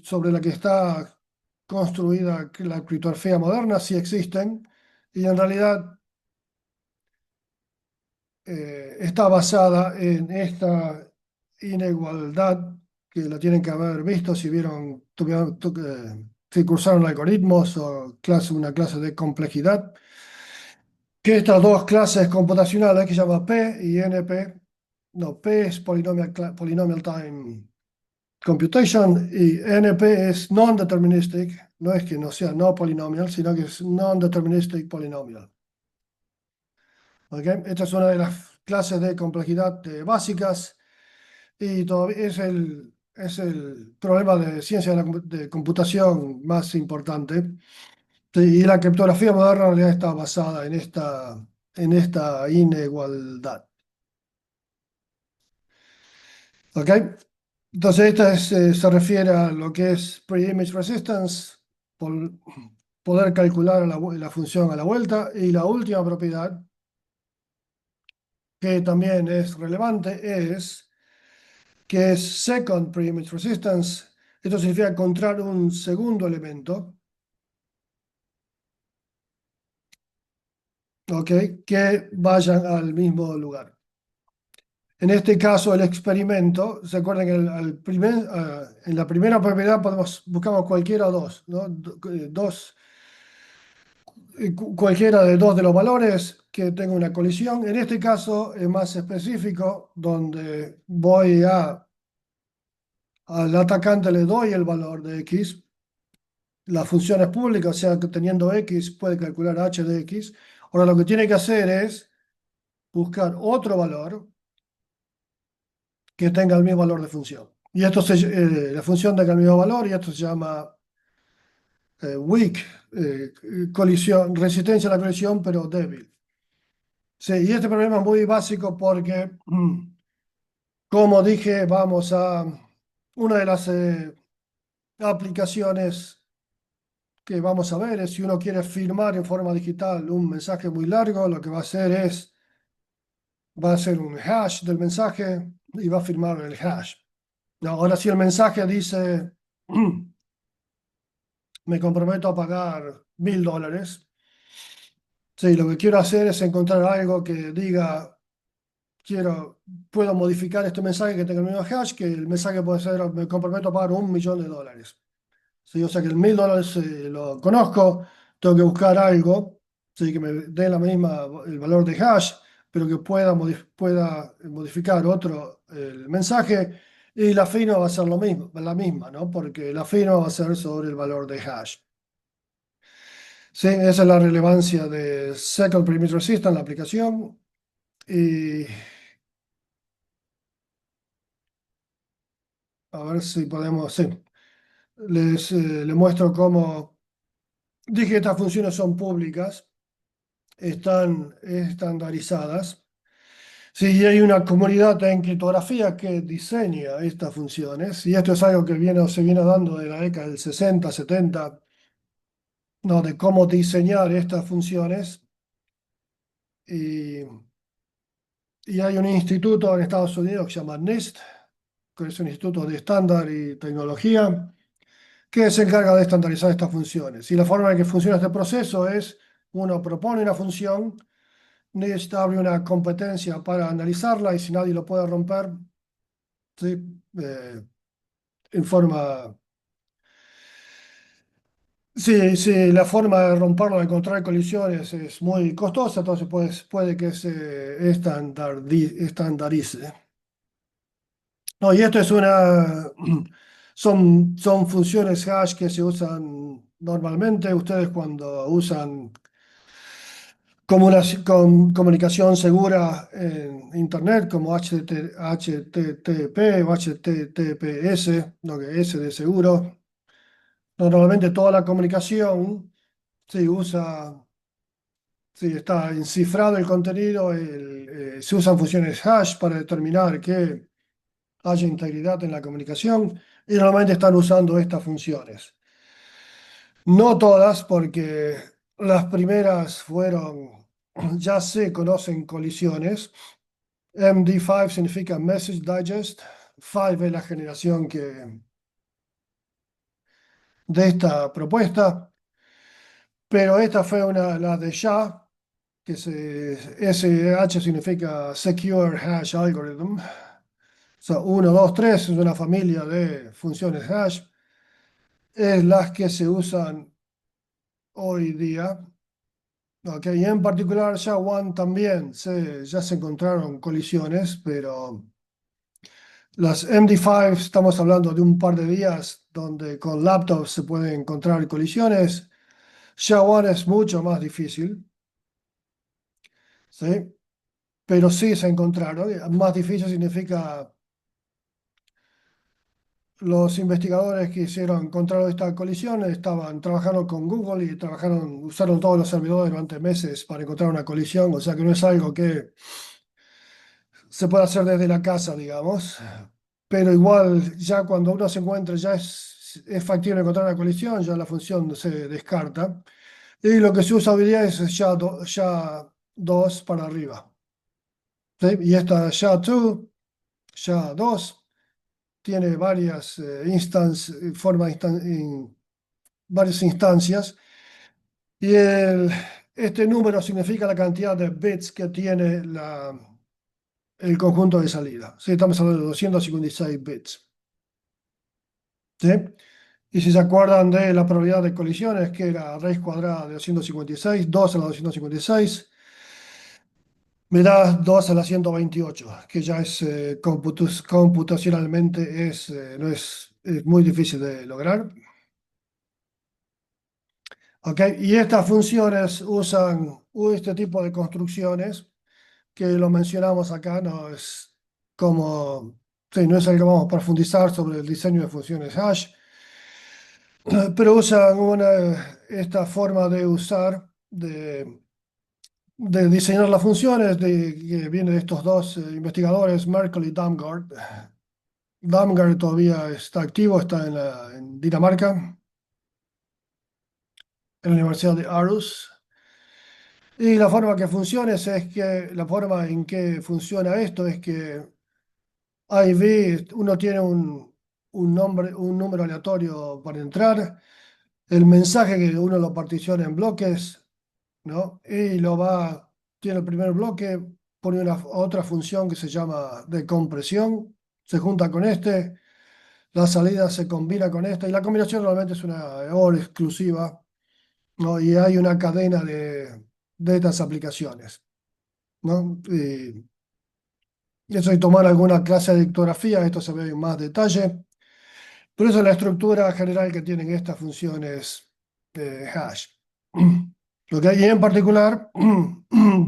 sobre la que está construida la criptografía moderna, si existen, y en realidad está basada en esta inigualdad que la tienen que haber visto si si cursaron algoritmos o una clase de complejidad, que estas dos clases computacionales que se llama P y NP, no, P es Polynomial Time Computation y NP es Non-Deterministic, no es que no sea no polinomial, sino que es Non-Deterministic Polynomial. ¿Ok? Esta es una de las clases de complejidad básicas y todavía es el problema de ciencia de computación más importante. Sí, y la criptografía moderna en realidad está basada en esta inigualdad. ¿Ok? Entonces, se refiere a lo que es pre-image resistance, poder calcular la función a la vuelta. Y la última propiedad, que también es relevante, es que es second pre-image resistance. Esto significa encontrar un segundo elemento, ¿ok? Que vayan al mismo lugar. En este caso, el experimento, ¿se acuerdan que en la primera propiedad buscamos cualquiera dos, ¿no? Cualquiera de dos de los valores que tenga una colisión. En este caso es más específico, donde al atacante le doy el valor de x. La función es pública, o sea que teniendo x puede calcular h de x. Ahora lo que tiene que hacer es buscar otro valor que tenga el mismo valor de función. Y la función tenga el mismo valor y esto se llama weak, colisión, resistencia a la colisión, pero débil. Sí, y este problema es muy básico porque, como dije, una de las aplicaciones que vamos a ver es si uno quiere firmar en forma digital un mensaje muy largo, lo que va a hacer un hash del mensaje y va a firmar el hash. Ahora, si el mensaje dice, me comprometo a pagar $1000, sí, lo que quiero hacer es encontrar algo que diga, puedo modificar este mensaje que tenga el mismo hash, que el mensaje puede ser, me comprometo a pagar $1.000.000. Sí, o sea que el $1000 lo conozco, tengo que buscar algo, sí, que me dé el valor de hash, pero que pueda modificar el mensaje, y la firma va a ser la misma, ¿no? Porque la firma va a ser sobre el valor de hash. Sí, esa es la relevancia de Second Premise Resistance en la aplicación. Y a ver si podemos, sí, les muestro cómo dije que estas funciones son públicas, están estandarizadas. Sí, y hay una comunidad en criptografía que diseña estas funciones, y esto es algo que se viene dando de la década del 60, 70, ¿no? De cómo diseñar estas funciones. Y, y hay un instituto en Estados Unidos que se llama NIST, que es un instituto de estándar y tecnología, que se encarga de estandarizar estas funciones. Y la forma en que funciona este proceso es, uno propone una función, NIST abre una competencia para analizarla y si nadie lo puede romper, ¿sí? En forma... Sí, la forma de romperlo, de encontrar colisiones es muy costosa, entonces puede que se estandarice. No, y esto son funciones hash que se usan normalmente. Ustedes cuando usan comunicación segura en Internet, como HTTP o HTTPS, lo que es de seguro, normalmente toda la comunicación se usa, sí, está encifrado el contenido, se usan funciones hash para determinar que haya integridad en la comunicación y normalmente están usando estas funciones. No todas, porque las primeras ya se conocen colisiones. MD5 significa Message Digest. 5 es la generación de esta propuesta, pero esta fue la de SHA, SH significa Secure Hash Algorithm. O sea, 1, 2, 3 es una familia de funciones hash. Es las que se usan hoy día. Ok, y en particular SHA-1 también ya se encontraron colisiones, pero las MD5 estamos hablando de un par de días donde con laptops se pueden encontrar colisiones. SHA-1 es mucho más difícil, ¿sí? Pero sí se encontraron. Más difícil significa los investigadores que hicieron, encontraron esta colisión, estaban trabajando con Google y usaron todos los servidores durante meses para encontrar una colisión, o sea que no es algo que se puede hacer desde la casa, digamos. Pero igual, ya cuando uno se encuentra, ya es factible encontrar una colisión, ya la función se descarta. Y lo que se usa hoy día es ya 2 para arriba. ¿Sí? Y esta SHA-2, SHA-2, tiene varias varias instancias. Y este número significa la cantidad de bits que tiene el conjunto de salida. ¿Sí? Estamos hablando de 256 bits. ¿Sí? Y si se acuerdan de la probabilidad de colisiones, que era raíz cuadrada de 256, 2 a la 256, me da 2 a la 128, que ya es computacionalmente es muy difícil de lograr. ¿Ok? Y estas funciones usan este tipo de construcciones que lo mencionamos acá, no es como, sí, no es algo que vamos a profundizar sobre el diseño de funciones hash, pero usan esta forma de usar, de diseñar las funciones que viene de estos dos investigadores, Merkel y Damgaard. Damgaard todavía está activo, está en Dinamarca, en la Universidad de Aarhus. Y la forma que funciona la forma en que funciona esto es que uno tiene un número aleatorio para entrar, el mensaje que uno lo particiona en bloques, ¿no? Y tiene el primer bloque, pone otra función que se llama de compresión, se junta con la salida se combina con esta, y la combinación realmente es una OR exclusiva, ¿no? Y hay una cadena de estas aplicaciones, ¿no? Y eso hay que tomar alguna clase de dictografía, esto se ve en más detalle. Pero esa es la estructura general que tienen estas funciones de hash. Ok, y en particular,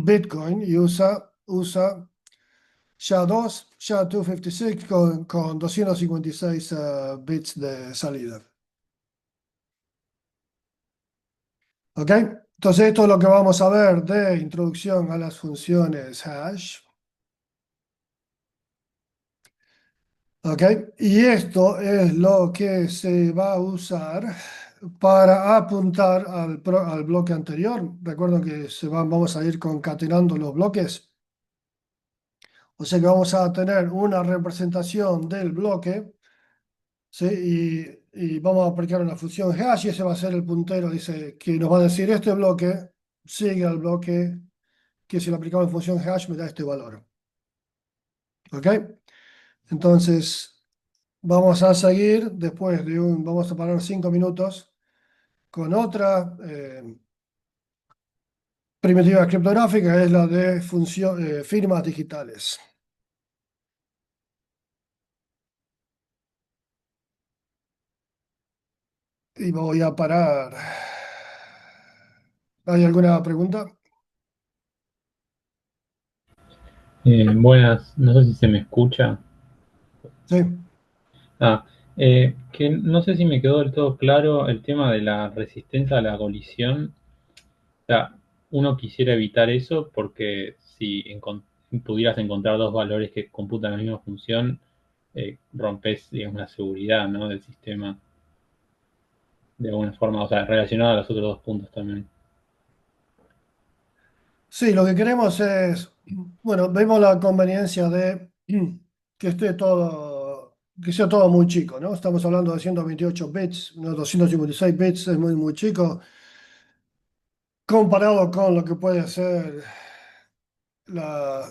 Bitcoin usa SHA-2, SHA-256 con 256 bits de salida. Ok, entonces esto es lo que vamos a ver de introducción a las funciones hash. Ok, y esto es lo que se va a usar para apuntar al bloque anterior. Recuerden que vamos a ir concatenando los bloques. O sea que vamos a tener una representación del bloque, ¿sí? Y vamos a aplicar una función hash y ese va a ser el puntero, dice, que nos va a decir este bloque sigue al bloque que si lo aplicamos en función hash me da este valor. ¿Ok? Entonces... Vamos a seguir vamos a parar 5 minutos con otra primitiva criptográfica, es la de firmas digitales. Y voy a parar. ¿Hay alguna pregunta? Buenas, no sé si se me escucha. Sí. Ah, que no sé si me quedó del todo claro el tema de la resistencia a la colisión. O sea, uno quisiera evitar eso porque si pudieras encontrar dos valores que computan la misma función, rompes, digamos, la seguridad, ¿no? Del sistema de alguna forma, o sea, relacionado a los otros dos puntos también. Sí, lo que queremos es, bueno, vemos la conveniencia de que sea todo muy chico, ¿no? Estamos hablando de 128 bits, no 256 bits, es muy, muy chico, comparado con lo que puede ser la,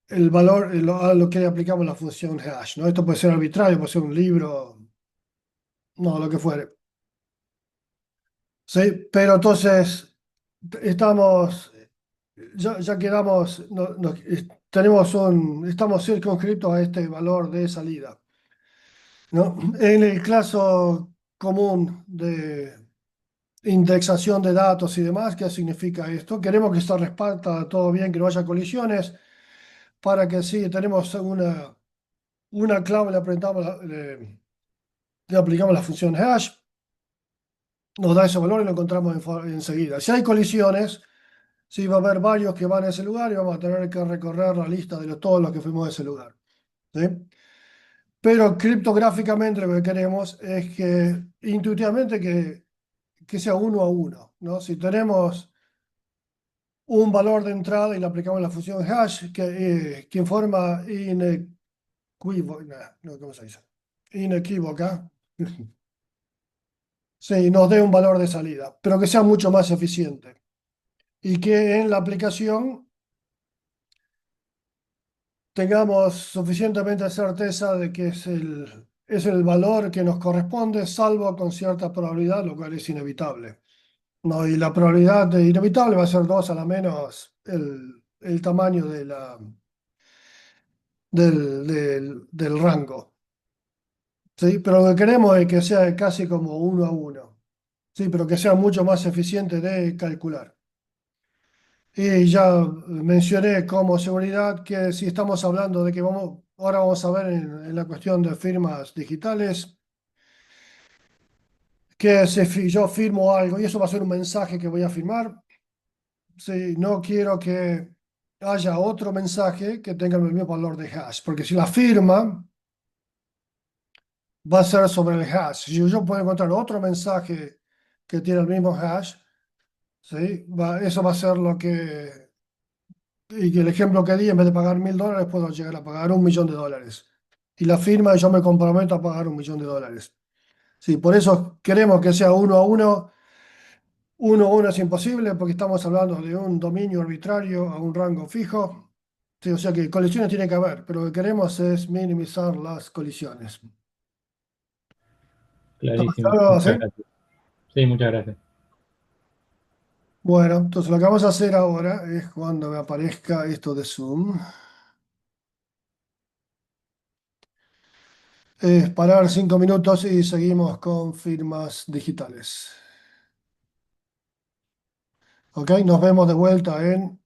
el valor a lo que le aplicamos la función hash, ¿no? Esto puede ser arbitrario, puede ser un libro, no, lo que fuere. Sí, pero entonces ya quedamos, estamos circunscritos a este valor de salida, ¿no? En el caso común de indexación de datos y demás, ¿qué significa esto? Queremos que se reparta todo bien, que no haya colisiones, para que si tenemos una clave, le aplicamos la función hash, nos da ese valor y lo encontramos enseguida. Si hay colisiones, sí va a haber varios que van a ese lugar y vamos a tener que recorrer la lista de todos los que fuimos a ese lugar, ¿sí? Pero criptográficamente lo que queremos es que intuitivamente que sea uno a uno, ¿no? Si tenemos un valor de entrada y le aplicamos la función hash que en forma inequívoca, no, ¿cómo se dice? Inequívoca, sí, nos dé un valor de salida, pero que sea mucho más eficiente y que en la aplicación tengamos suficientemente certeza de que es el valor que nos corresponde, salvo con cierta probabilidad, lo cual es inevitable. No, y la probabilidad de inevitable va a ser 2 a la menos el tamaño del rango. ¿Sí? Pero lo que queremos es que sea casi como uno a uno. Sí, pero que sea mucho más eficiente de calcular. Y ya mencioné como seguridad que si estamos hablando de que ahora vamos a ver en la cuestión de firmas digitales, que yo firmo algo y eso va a ser un mensaje que voy a firmar. Sí, no quiero que haya otro mensaje que tenga el mismo valor de hash, porque si la firma va a ser sobre el hash, si yo puedo encontrar otro mensaje que tiene el mismo hash, ¿sí? Eso va a ser y que el ejemplo que di, en vez de pagar $1.000, puedo llegar a pagar $1.000.000. Y la firma, yo me comprometo a pagar $1.000.000. Sí, por eso queremos que sea uno a uno. Uno a uno es imposible porque estamos hablando de un dominio arbitrario a un rango fijo. Sí, o sea que colisiones tiene que haber, pero lo que queremos es minimizar las colisiones. ¿Está más Clarísimo. claro? ¿Sí? Muchas gracias. Sí, muchas gracias. Bueno, entonces lo que vamos a hacer ahora es cuando me aparezca esto de Zoom, es parar 5 minutos y seguimos con firmas digitales. Ok, nos vemos de vuelta en...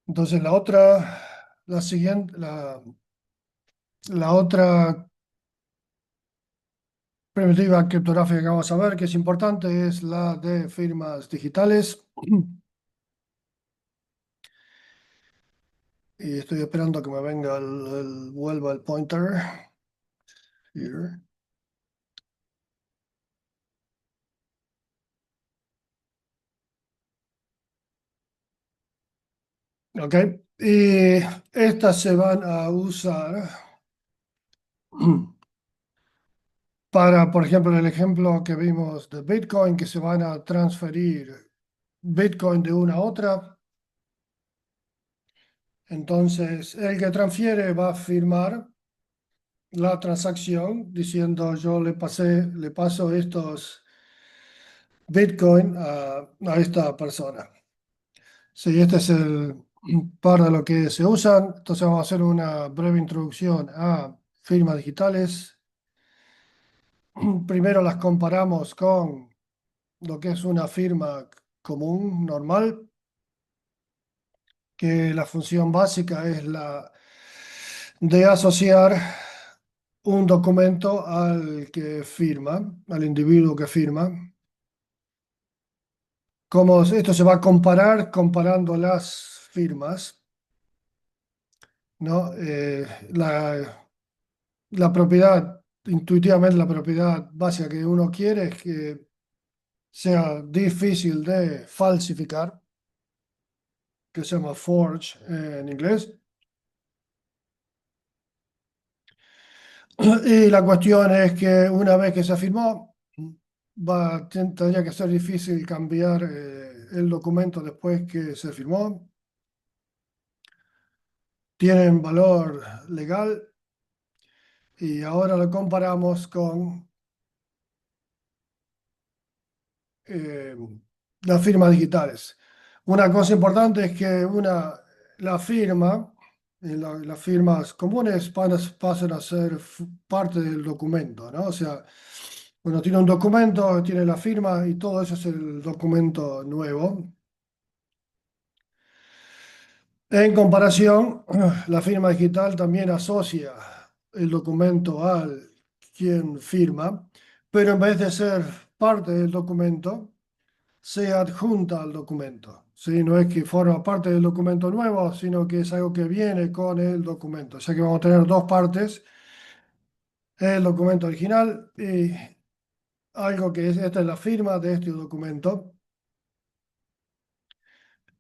Entonces la siguiente, la otra primitiva criptográfica que vamos a ver, que es importante, es la de firmas digitales. Y estoy esperando a que me venga vuelva el pointer. Here. Ok. Y estas se van a usar para, por ejemplo, el ejemplo que vimos de Bitcoin, que se van a transferir Bitcoin de una a otra. Entonces, el que transfiere va a firmar la transacción diciendo yo le paso estos Bitcoin a esta persona. Sí, este es el par de lo que se usan. Entonces vamos a hacer una breve introducción a firmas digitales. Primero las comparamos con lo que es una firma común, normal, que la función básica es la de asociar un documento al que firma, al individuo que firma. Como esto se va a comparar comparando las firmas, ¿no? La propiedad, intuitivamente la propiedad básica que uno quiere es que sea difícil de falsificar, que se llama forge en inglés. Y la cuestión es que una vez que se firmó, tendría que ser difícil cambiar el documento después que se firmó. Tienen valor legal y ahora lo comparamos con eh, las firmas digitales. Una cosa importante es que la firma, las firmas comunes pasan a ser parte del documento, ¿no? O sea, uno tiene un documento, tiene la firma y todo eso es el documento nuevo. En comparación, la firma digital también asocia el documento al quien firma, pero en vez de ser parte del documento, se adjunta al documento. ¿Sí? No es que forma parte del documento nuevo, sino que es algo que viene con el documento. O sea que vamos a tener dos partes, el documento original y algo que esta es la firma de este documento.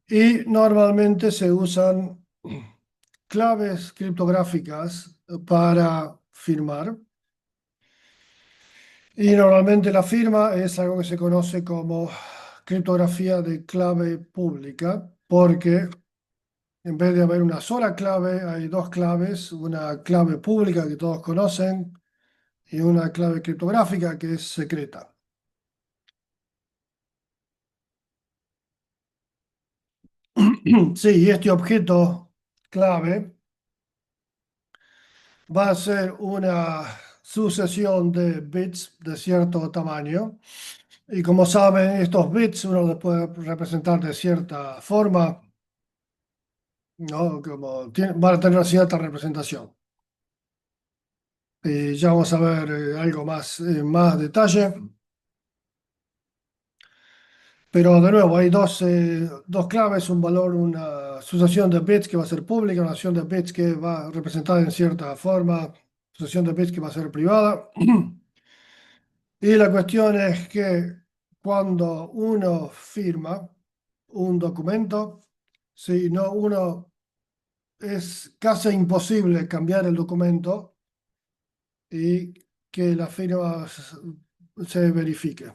Y normalmente se usan claves criptográficas para firmar. Y normalmente la firma es algo que se conoce como criptografía de clave pública, porque en vez de haber una sola clave, hay dos claves, una clave pública que todos conocen y una clave criptográfica que es secreta. Sí, y este objeto clave va a ser una sucesión de bits de cierto tamaño. Y como saben, estos bits uno los puede representar de cierta forma, ¿no? Como van a tener cierta representación. Y ya vamos a ver algo más, más detalle. Pero de nuevo, hay dos claves, un valor, una sucesión de bits que va a ser pública, una sucesión de bits que va a representar en cierta forma, sucesión de bits que va a ser privada. Y la cuestión es que cuando uno firma un documento, si no, uno es casi imposible cambiar el documento y que la firma se verifique.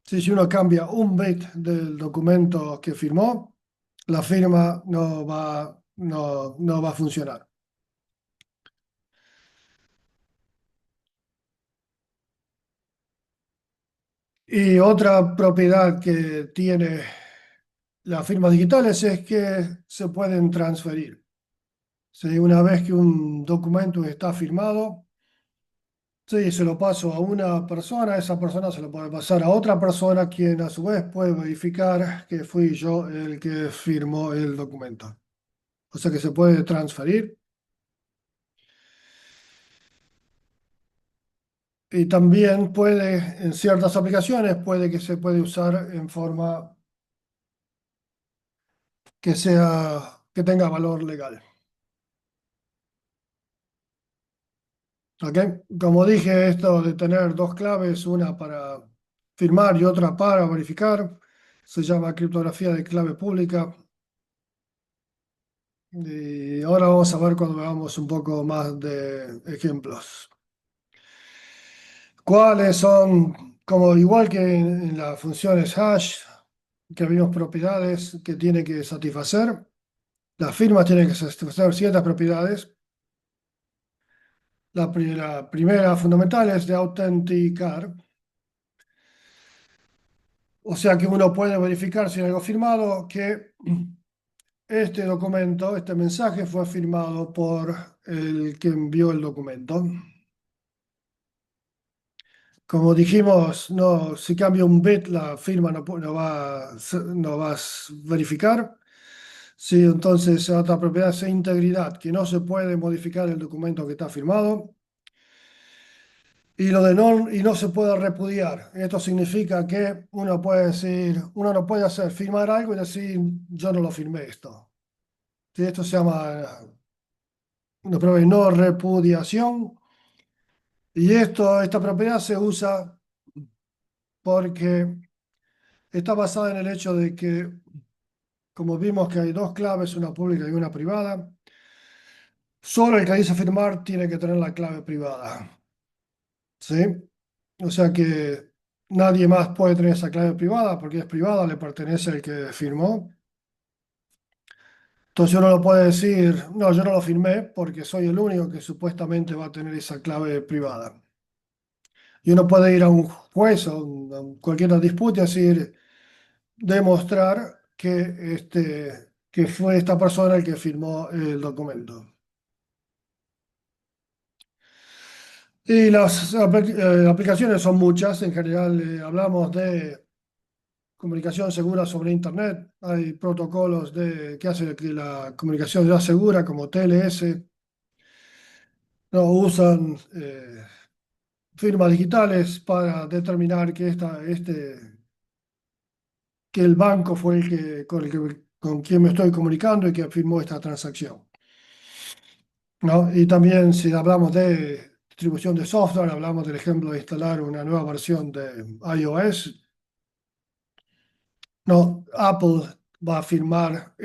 Si uno cambia un bit del documento que firmó, la firma no va a funcionar. Y otra propiedad que tiene las firmas digitales es que se pueden transferir. Si una vez que un documento está firmado, si se lo paso a una persona, esa persona se lo puede pasar a otra persona, quien a su vez puede verificar que fui yo el que firmó el documento. O sea que se puede transferir. Y también puede, en ciertas aplicaciones, puede que se puede usar en forma que tenga valor legal. ¿Ok? Como dije, esto de tener dos claves, una para firmar y otra para verificar, se llama criptografía de clave pública. Y ahora vamos a ver cuando veamos un poco más de ejemplos. ¿Cuáles son, como igual que en las funciones hash, que vimos propiedades que tiene que satisfacer? Las firmas tienen que satisfacer ciertas propiedades. La primera fundamental es de autenticar. O sea que uno puede verificar si hay algo firmado que este documento, este mensaje fue firmado por el que envió el documento. Como dijimos, no, si cambia un bit, la firma no va a verificar. Si entonces otra propiedad es integridad, que no se puede modificar el documento que está firmado. Y lo de no, y no se puede repudiar. Esto significa que uno puede decir, uno no puede hacer firmar algo y decir, yo no lo firmé esto. Sí, esto se llama una prueba de no repudiación. Y esta propiedad se usa porque está basada en el hecho de que, como vimos que hay dos claves, una pública y una privada, solo el que dice firmar tiene que tener la clave privada. ¿Sí? O sea que nadie más puede tener esa clave privada porque es privada, le pertenece al que firmó. Entonces uno no puede decir, no, yo no lo firmé porque soy el único que supuestamente va a tener esa clave privada. Y uno puede ir a un juez o a cualquier otra disputa y decir, demostrar que fue esta persona el que firmó el documento. Y las aplicaciones son muchas. En general, hablamos de comunicación segura sobre Internet. Hay protocolos que hacen que la comunicación sea segura, como TLS. No usan firmas digitales para determinar que el banco fue con quien me estoy comunicando y que firmó esta transacción. ¿No? Y también si hablamos de distribución de software, hablamos del ejemplo de instalar una nueva versión de iOS. No, Apple va a firmar,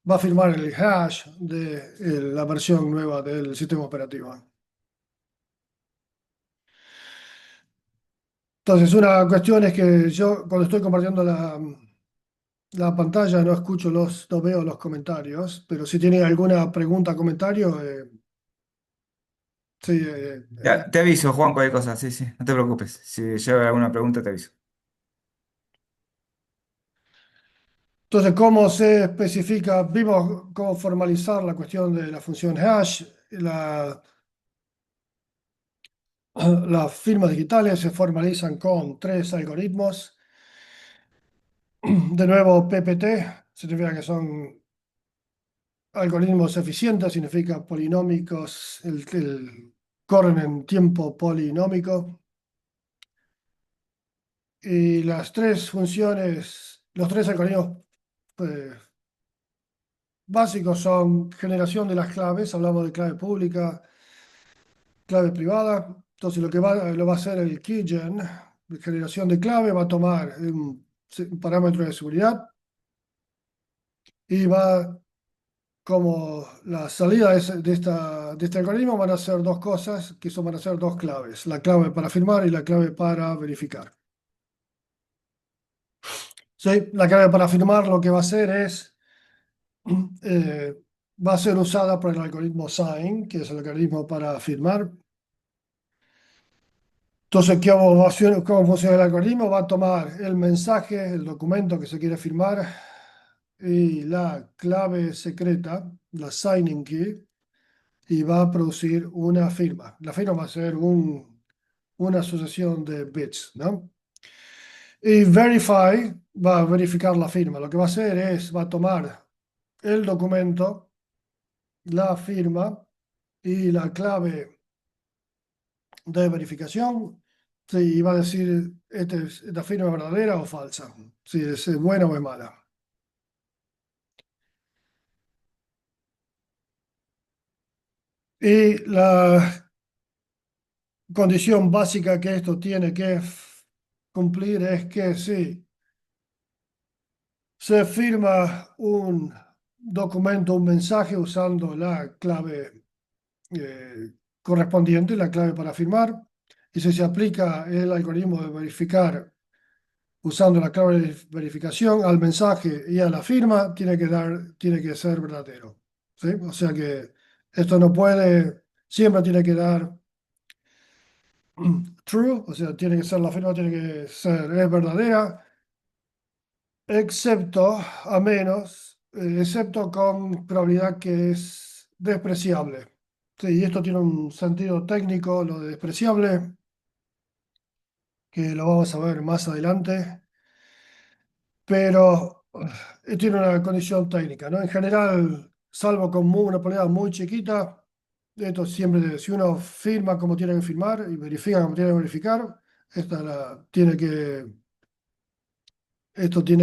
va a firmar el hash de la versión nueva del sistema operativo. Entonces, una cuestión es que yo cuando estoy compartiendo la pantalla no veo los comentarios, pero si tiene alguna pregunta o comentario, sí. Te aviso, Juan, cualquier cosa. Sí, sí, no te preocupes. Si llega alguna pregunta, te aviso. Entonces, ¿cómo se especifica? Vimos cómo formalizar la cuestión de la función hash. Las firmas digitales se formalizan con tres algoritmos. De nuevo, PPT significa que son algoritmos eficientes, significa polinómicos, corren en tiempo polinómico. Y las tres funciones, los tres algoritmos eh, básicos son generación de las claves, hablamos de clave pública, clave privada. Entonces lo va a hacer el keygen, de generación de clave, va a tomar un parámetro de seguridad y como la salida de este algoritmo van a ser dos cosas, van a ser dos claves, la clave para firmar y la clave para verificar. ¿Sí? La clave para firmar lo que va a hacer es, eh, va a ser usada por el algoritmo SIGN, que es el algoritmo para firmar. Entonces, cómo funciona el algoritmo? Va a tomar el mensaje, el documento que se quiere firmar y la clave secreta, la signing key, y va a producir una firma. La firma va a ser una asociación de bits, ¿no? Y verify va a verificar la firma. Lo que va a hacer es, va a tomar el documento, la firma y la clave de verificación. Sí, y va a decir, esta firma es verdadera o falsa, si es buena o es mala. Y la condición básica que esto tiene que cumplir es que si se firma un documento, un mensaje usando la clave correspondiente, la clave para firmar, y si se aplica el algoritmo de verificar usando la clave de verificación al mensaje y a la firma, tiene que ser verdadero. ¿Sí? O sea que esto no puede, siempre tiene que dar true, o sea, tiene que ser la firma, tiene que ser, es verdadera, excepto con probabilidad que es despreciable. Sí, y esto tiene un sentido técnico, lo de despreciable, que lo vamos a ver más adelante, pero tiene una condición técnica, ¿no? En general, salvo con una probabilidad muy chiquita, esto siempre, si uno firma como tiene que firmar y verifica como tiene que verificar, esto tiene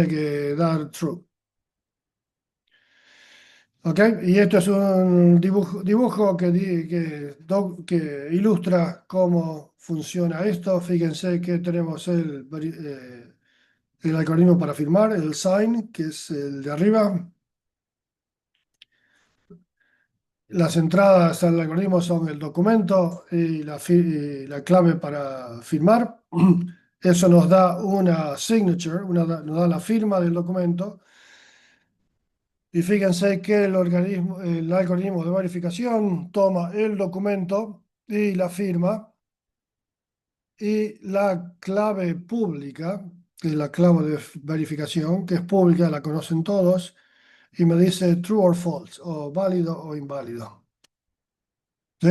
que dar true. ¿Ok? Y esto es un dibujo que ilustra cómo funciona esto. Fíjense que tenemos el algoritmo para firmar, el sign, que es el de arriba. las entradas al algoritmo son el documento y y la clave para firmar. Eso nos da una signature, nos da la firma del documento. Y fíjense que el algoritmo de verificación toma el documento y la firma y la clave pública, que es la clave de verificación, que es pública, la conocen todos, y me dice true or false, o válido o inválido. ¿Sí?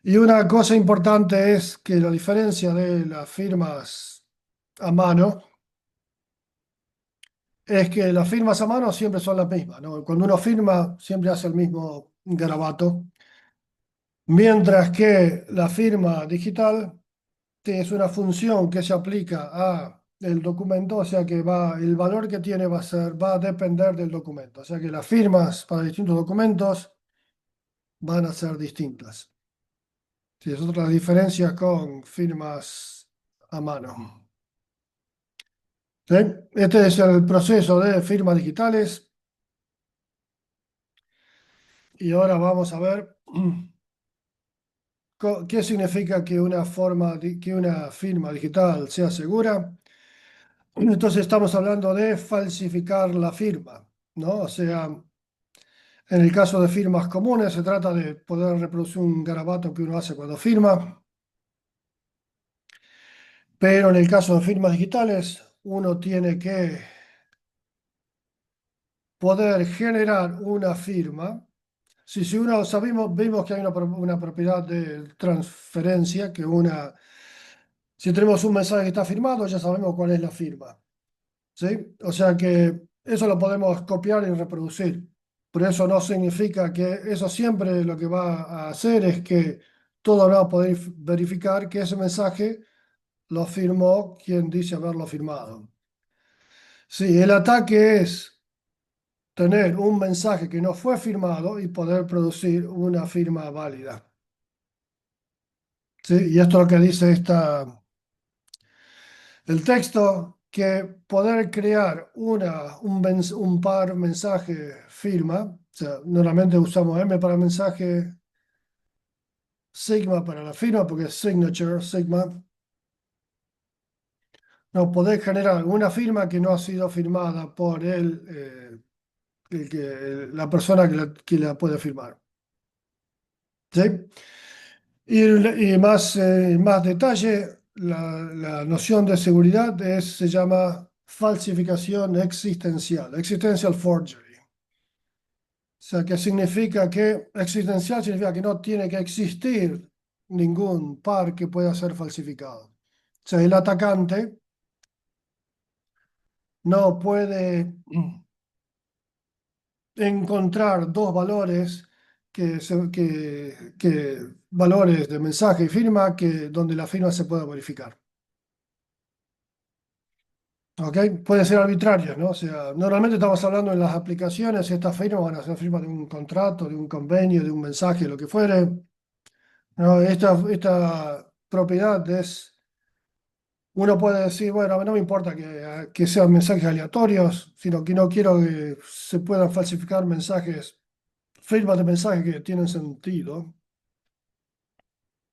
Y una cosa importante es que la diferencia de las firmas a mano es que las firmas a mano siempre son las mismas, ¿no? Cuando uno firma, siempre hace el mismo garabato, mientras que la firma digital es una función que se aplica a el documento, o sea que el valor que tiene va a depender del documento, o sea que las firmas para distintos documentos van a ser distintas. Sí, es otra diferencia con firmas a mano. ¿Sí? Este es el proceso de firmas digitales y ahora vamos a ver qué significa que que una firma digital sea segura. Entonces estamos hablando de falsificar la firma, ¿no? O sea, en el caso de firmas comunes se trata de poder reproducir un garabato que uno hace cuando firma, pero en el caso de firmas digitales uno tiene que poder generar una firma. Si uno sabemos, vimos que hay una propiedad de transferencia, si tenemos un mensaje que está firmado, ya sabemos cuál es la firma. ¿Sí? O sea que eso lo podemos copiar y reproducir. Pero eso no significa que eso siempre lo que va a hacer es que todo va a poder verificar que ese mensaje lo firmó quien dice haberlo firmado. Sí, el ataque es tener un mensaje que no fue firmado y poder producir una firma válida. ¿Sí? Y esto es lo que dice el texto, que poder crear un par mensaje firma, o sea, normalmente usamos M para mensaje, sigma para la firma, porque es signature, sigma. No, poder generar una firma que no ha sido firmada por la persona que la puede firmar. ¿Sí? Y más detalle, la noción de seguridad se llama falsificación existencial, existential forgery. O sea, que significa que existencial significa que no tiene que existir ningún par que pueda ser falsificado. O sea, el atacante no puede encontrar dos valores valores de mensaje y firma donde la firma se pueda verificar. ¿Ok? Puede ser arbitrario, ¿no? O sea, normalmente estamos hablando en las aplicaciones, estas firmas van a ser firmas de un contrato, de un convenio, de un mensaje, lo que fuere. No, esta propiedad uno puede decir, bueno, a mí no me importa que sean mensajes aleatorios, sino que no quiero que se puedan falsificar firmas de mensajes que tienen sentido,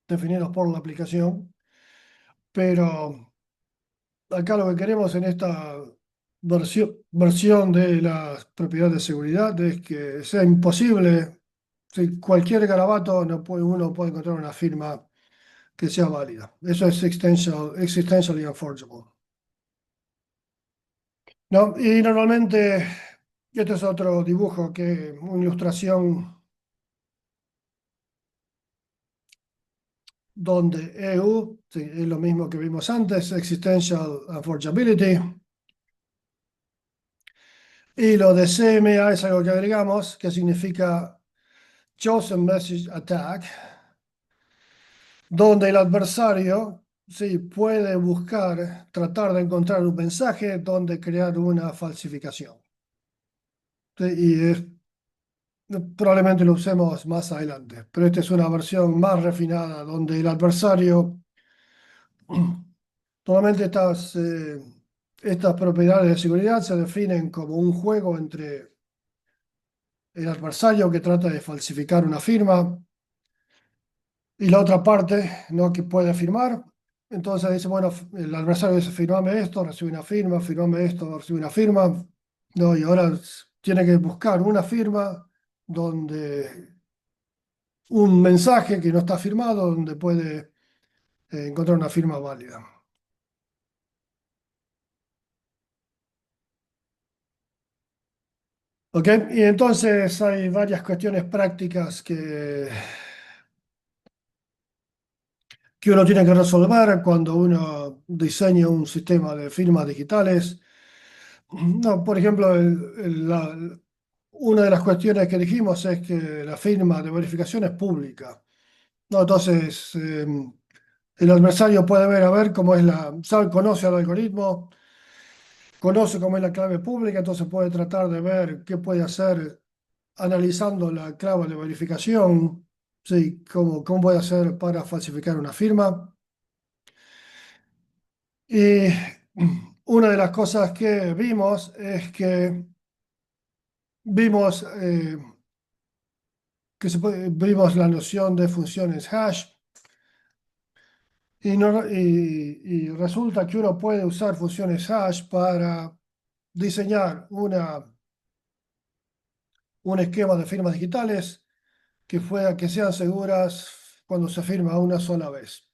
definidos por la aplicación, pero acá lo que queremos en esta versión de las propiedades de seguridad es que sea imposible, si cualquier garabato uno puede encontrar una firma que sea válida. Eso es existentially unforgeable. ¿No? Y normalmente, este es otro dibujo, una ilustración donde EU, sí, es lo mismo que vimos antes, existential unforgeability. Y lo de CMA es algo que agregamos, que significa Chosen Message Attack, donde el adversario sí, puede tratar de encontrar un mensaje donde crear una falsificación. Sí, probablemente lo usemos más adelante, pero esta es una versión más refinada donde el adversario, normalmente estas propiedades de seguridad se definen como un juego entre el adversario que trata de falsificar una firma y la otra parte, ¿no? que puede firmar. Entonces dice, bueno, el adversario dice, firmame esto, recibe una firma, firmame esto, recibe una firma. No, y ahora tiene que buscar una firma donde un mensaje que no está firmado, donde puede encontrar una firma válida. ¿Ok? Y entonces hay varias cuestiones prácticas que uno tiene que resolver cuando uno diseña un sistema de firmas digitales. No, por ejemplo, una de las cuestiones que dijimos es que la firma de verificación es pública. ¿No? Entonces, el adversario puede ver a ver cómo es sabe, conoce el algoritmo, conoce cómo es la clave pública, entonces puede tratar de ver qué puede hacer analizando la clave de verificación, sí, cómo puede hacer para falsificar una firma. Y una de las cosas que vimos es que vimos, vimos la noción de funciones hash y resulta que uno puede usar funciones hash para diseñar un esquema de firmas digitales que sean seguras cuando se firma una sola vez.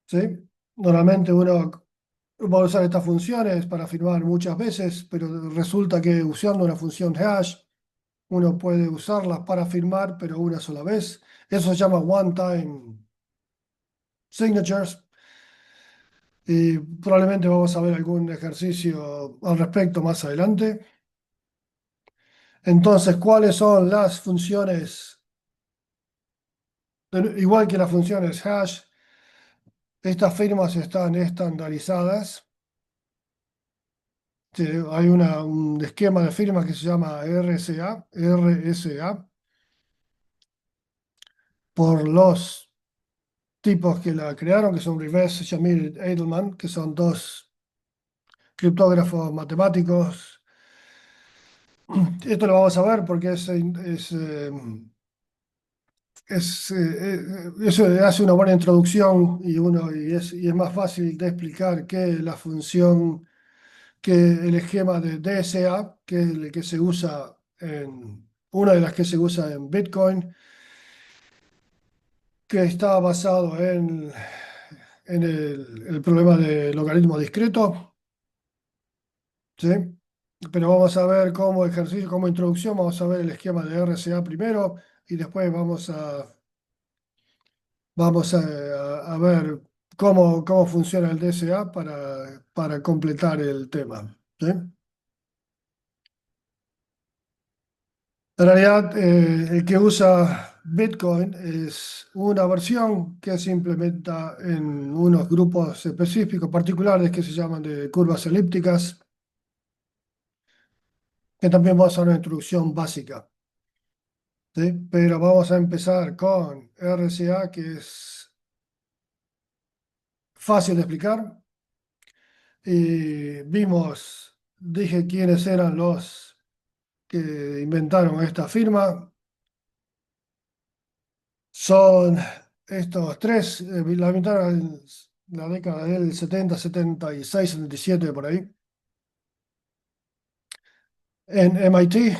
¿Sí? Normalmente uno va a usar estas funciones para firmar muchas veces, pero resulta que usando una función hash, uno puede usarlas para firmar, pero una sola vez. Eso se llama one-time signatures. Y probablemente vamos a ver algún ejercicio al respecto más adelante. Entonces, ¿cuáles son las funciones? Igual que las funciones hash, estas firmas están estandarizadas. Sí, hay un esquema de firma que se llama RSA, por los tipos que la crearon, que son Rivest, Shamir y Edelman, que son dos criptógrafos matemáticos. Esto lo vamos a ver porque eso hace una buena introducción y es más fácil de explicar que la función, que el esquema de DSA, que es el que se usa una de las que se usa en Bitcoin, que está basado en el problema de logaritmo discreto, ¿sí? Pero vamos a ver como ejercicio, como introducción, vamos a ver el esquema de RSA primero y después vamos a ver cómo funciona el DSA para completar el tema, ¿sí? En realidad, el que usa Bitcoin es una versión que se implementa en unos grupos específicos, particulares, que se llaman de curvas elípticas, que también vamos a una introducción básica, ¿sí? Pero vamos a empezar con RCA, que es fácil de explicar. Y dije quiénes eran los que inventaron esta firma. Son estos tres, la inventaron en la década del 70, 76, 77, por ahí. En MIT,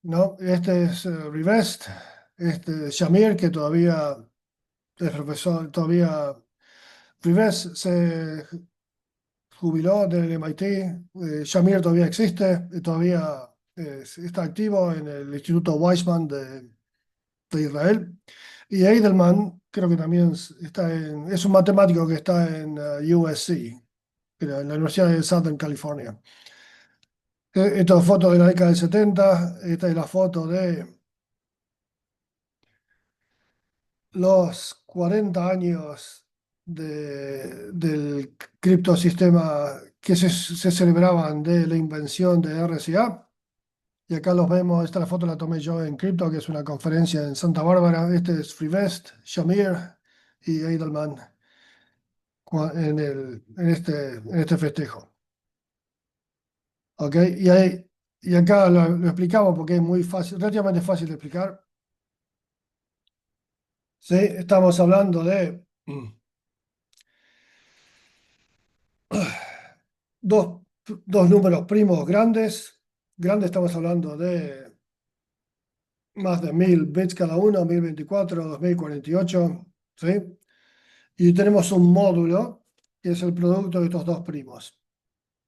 ¿no? Este es Rivest, este Shamir, que todavía es profesor, todavía Rivest se jubiló del MIT, Shamir todavía existe, todavía está activo en el Instituto Weizmann de Israel. Y Edelman, creo que también es un matemático que está en USC, en la Universidad de Southern California. Esta es foto de la década del 70, esta es la foto de los 40 años del criptosistema que se celebraban de la invención de RCA. Y acá los vemos, esta la foto la tomé yo en Crypto, que es una conferencia en Santa Bárbara. Este es Freevest, Shamir y Edelman en este festejo. ¿Ok? y acá lo explicamos porque es muy fácil, relativamente fácil de explicar. ¿Sí? Estamos hablando de dos, dos números primos grandes. Grandes estamos hablando de más de 1000 bits cada uno, 1024, 2048. ¿Sí? Y tenemos un módulo que es el producto de estos dos primos,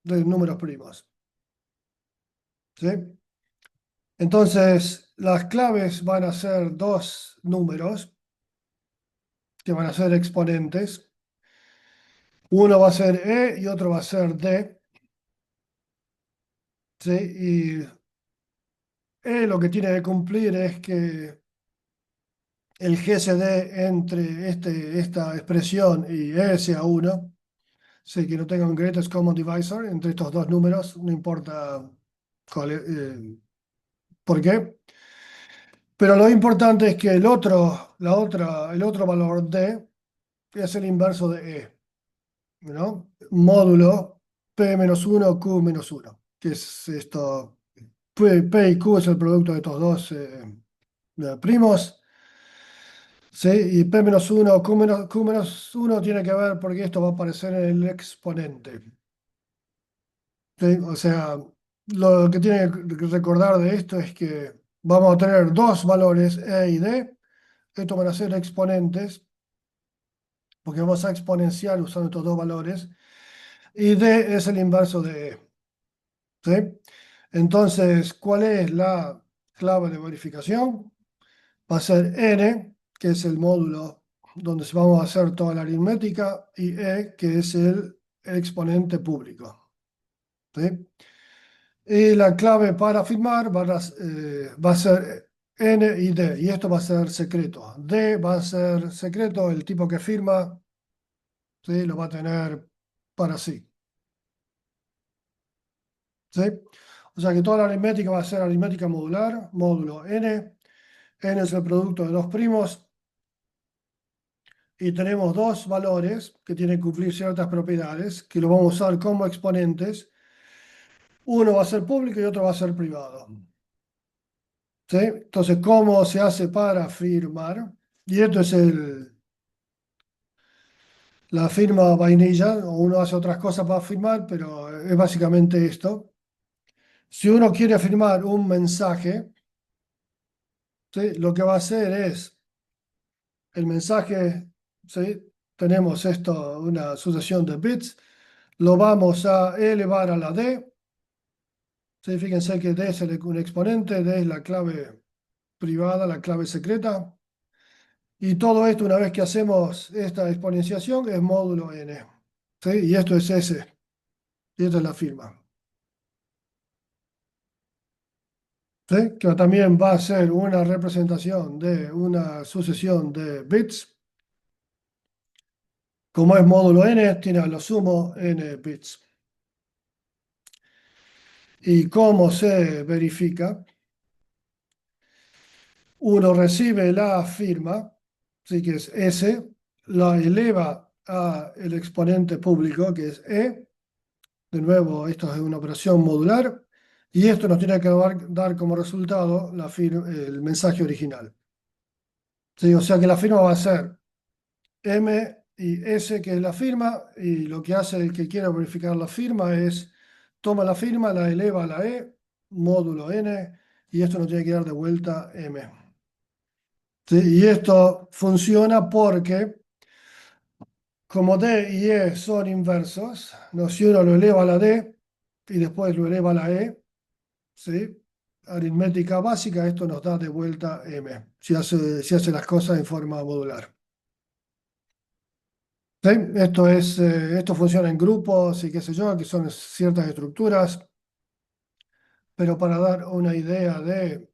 de números primos. ¿Sí? Entonces, las claves van a ser dos números que van a ser exponentes. Uno va a ser E y otro va a ser D. ¿Sí? Y E lo que tiene que cumplir es que el GCD entre esta expresión y E sea 1. Sí, que no tenga un greatest common divisor entre estos dos números, no importa por qué. Pero lo importante es que el otro valor D es el inverso de E, ¿no? Módulo P-1, Q-1, que es esto. P y Q es el producto de estos dos primos. ¿Sí? Y P-1, Q-1 tiene que ver porque esto va a aparecer en el exponente. ¿Sí? O sea, lo que tiene que recordar de esto es que vamos a tener dos valores E y D. Estos van a ser exponentes porque vamos a exponenciar usando estos dos valores. Y D es el inverso de E. ¿Sí? Entonces, ¿cuál es la clave de verificación? Va a ser N, que es el módulo donde vamos a hacer toda la aritmética, y E, que es el exponente público. ¿Sí? Y la clave para firmar va a ser N y D, y esto va a ser secreto. D va a ser secreto, el tipo que firma, ¿sí? Lo va a tener para sí. ¿Sí? O sea que toda la aritmética va a ser aritmética modular, módulo N. N es el producto de dos primos. Y tenemos dos valores que tienen que cumplir ciertas propiedades, que lo vamos a usar como exponentes. Uno va a ser público y otro va a ser privado. ¿Sí? Entonces, ¿cómo se hace para firmar? Y esto es la firma vainilla, o uno hace otras cosas para firmar, pero es básicamente esto. Si uno quiere firmar un mensaje, ¿sí? Lo que va a hacer es el mensaje, ¿sí? Tenemos esto, una sucesión de bits, lo vamos a elevar a la D. Sí, fíjense que D es un exponente, D es la clave privada, la clave secreta. Y todo esto, una vez que hacemos esta exponenciación, es módulo n. ¿Sí? Y esto es S. Y esta es la firma. ¿Sí? Que también va a ser una representación de una sucesión de bits. Como es módulo n, tiene a lo sumo n bits. ¿Y cómo se verifica? Uno recibe la firma, sí que es S, la eleva a el exponente público, que es E. De nuevo, esto es una operación modular. Y esto nos tiene que dar como resultado el mensaje original. Sí, o sea que la firma va a ser M y S, que es la firma, y lo que hace el que quiera verificar la firma es toma la firma, la eleva a la E, módulo N, y esto nos tiene que dar de vuelta M. ¿Sí? Y esto funciona porque como D y E son inversos, ¿no? Si uno lo eleva a la D y después lo eleva a la E, ¿sí? Aritmética básica, esto nos da de vuelta M, si hace las cosas en forma modular. ¿Sí? Esto funciona en grupos y qué sé yo, que son ciertas estructuras, pero para dar una idea de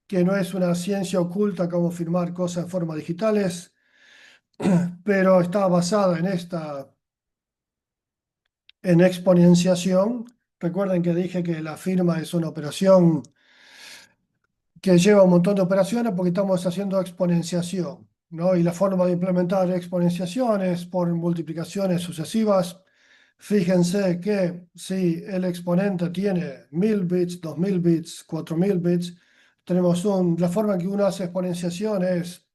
que no es una ciencia oculta como firmar cosas en forma digitales, pero está basada en exponenciación. Recuerden que dije que la firma es una operación que lleva un montón de operaciones porque estamos haciendo exponenciación, ¿no? Y la forma de implementar exponenciaciones por multiplicaciones sucesivas. fíjense que si el exponente tiene 1000 bits, 2000 bits, 4000 bits, tenemos la forma en que uno hace exponenciación es,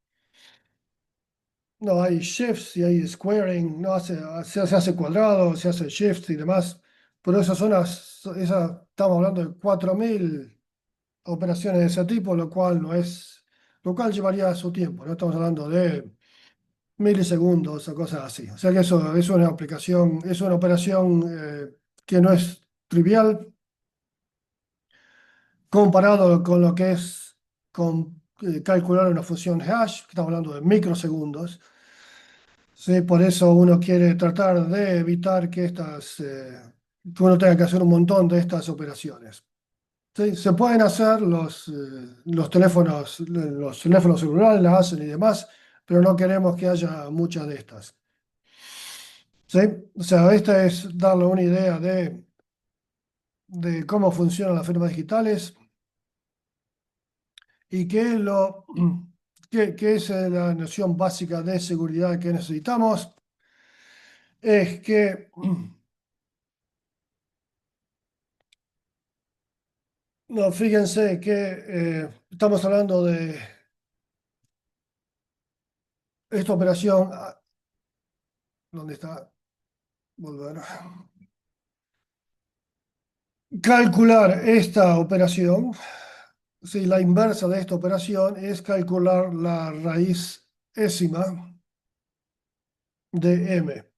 no hay shifts y hay squaring, no se hace cuadrado, se hace shifts y demás, pero estamos hablando de 4000 operaciones de ese tipo, lo cual llevaría su tiempo, no estamos hablando de milisegundos o cosas así. O sea que eso es una aplicación, es una operación que no es trivial comparado con lo que es calcular una función hash, que estamos hablando de microsegundos. Sí, por eso uno quiere tratar de evitar que uno tenga que hacer un montón de estas operaciones. Sí, se pueden hacer los teléfonos celulares las hacen y demás, pero no queremos que haya muchas de estas. ¿Sí? O sea, esta es darle una idea de cómo funcionan las firmas digitales y qué es la noción básica de seguridad que necesitamos. Es que, no, fíjense que estamos hablando de esta operación. ¿Dónde está? Volver. Calcular esta operación, si la inversa de esta operación es calcular la raíz ésima de m.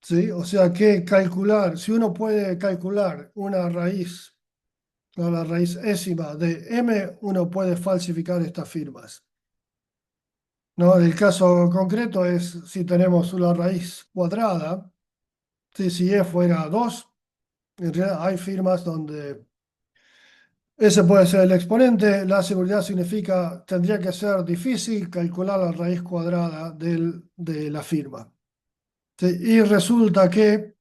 ¿Sí? O sea que si uno puede calcular una raíz, o la raíz ésima de m, uno puede falsificar estas firmas. ¿No? El caso concreto es si tenemos una raíz cuadrada, ¿sí? Si e fuera 2, en realidad hay firmas donde ese puede ser el exponente. La seguridad significa, tendría que ser difícil calcular la raíz cuadrada de la firma. ¿Sí? Y resulta que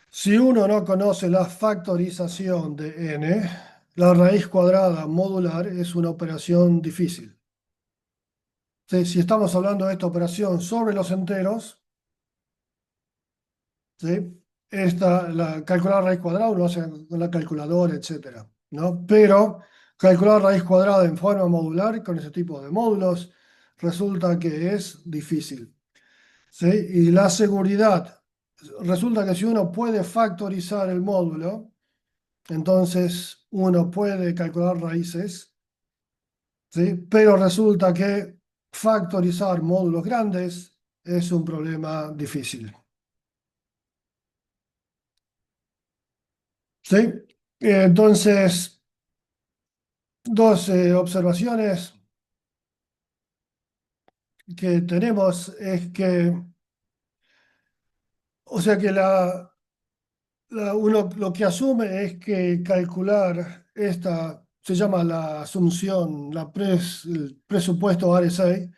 si uno no conoce la factorización de n, la raíz cuadrada modular es una operación difícil. ¿Sí? Si estamos hablando de esta operación sobre los enteros, ¿sí? Calcular raíz cuadrada uno lo hace con la calculadora, etcétera, ¿no? Pero calcular raíz cuadrada en forma modular con ese tipo de módulos resulta que es difícil. ¿Sí? Y la seguridad, resulta que si uno puede factorizar el módulo, entonces uno puede calcular raíces, ¿sí? Pero resulta que factorizar módulos grandes es un problema difícil. ¿Sí? Entonces, dos observaciones que tenemos es que, o sea que uno lo que asume es que calcular esta, se llama la asunción, el presupuesto RSA,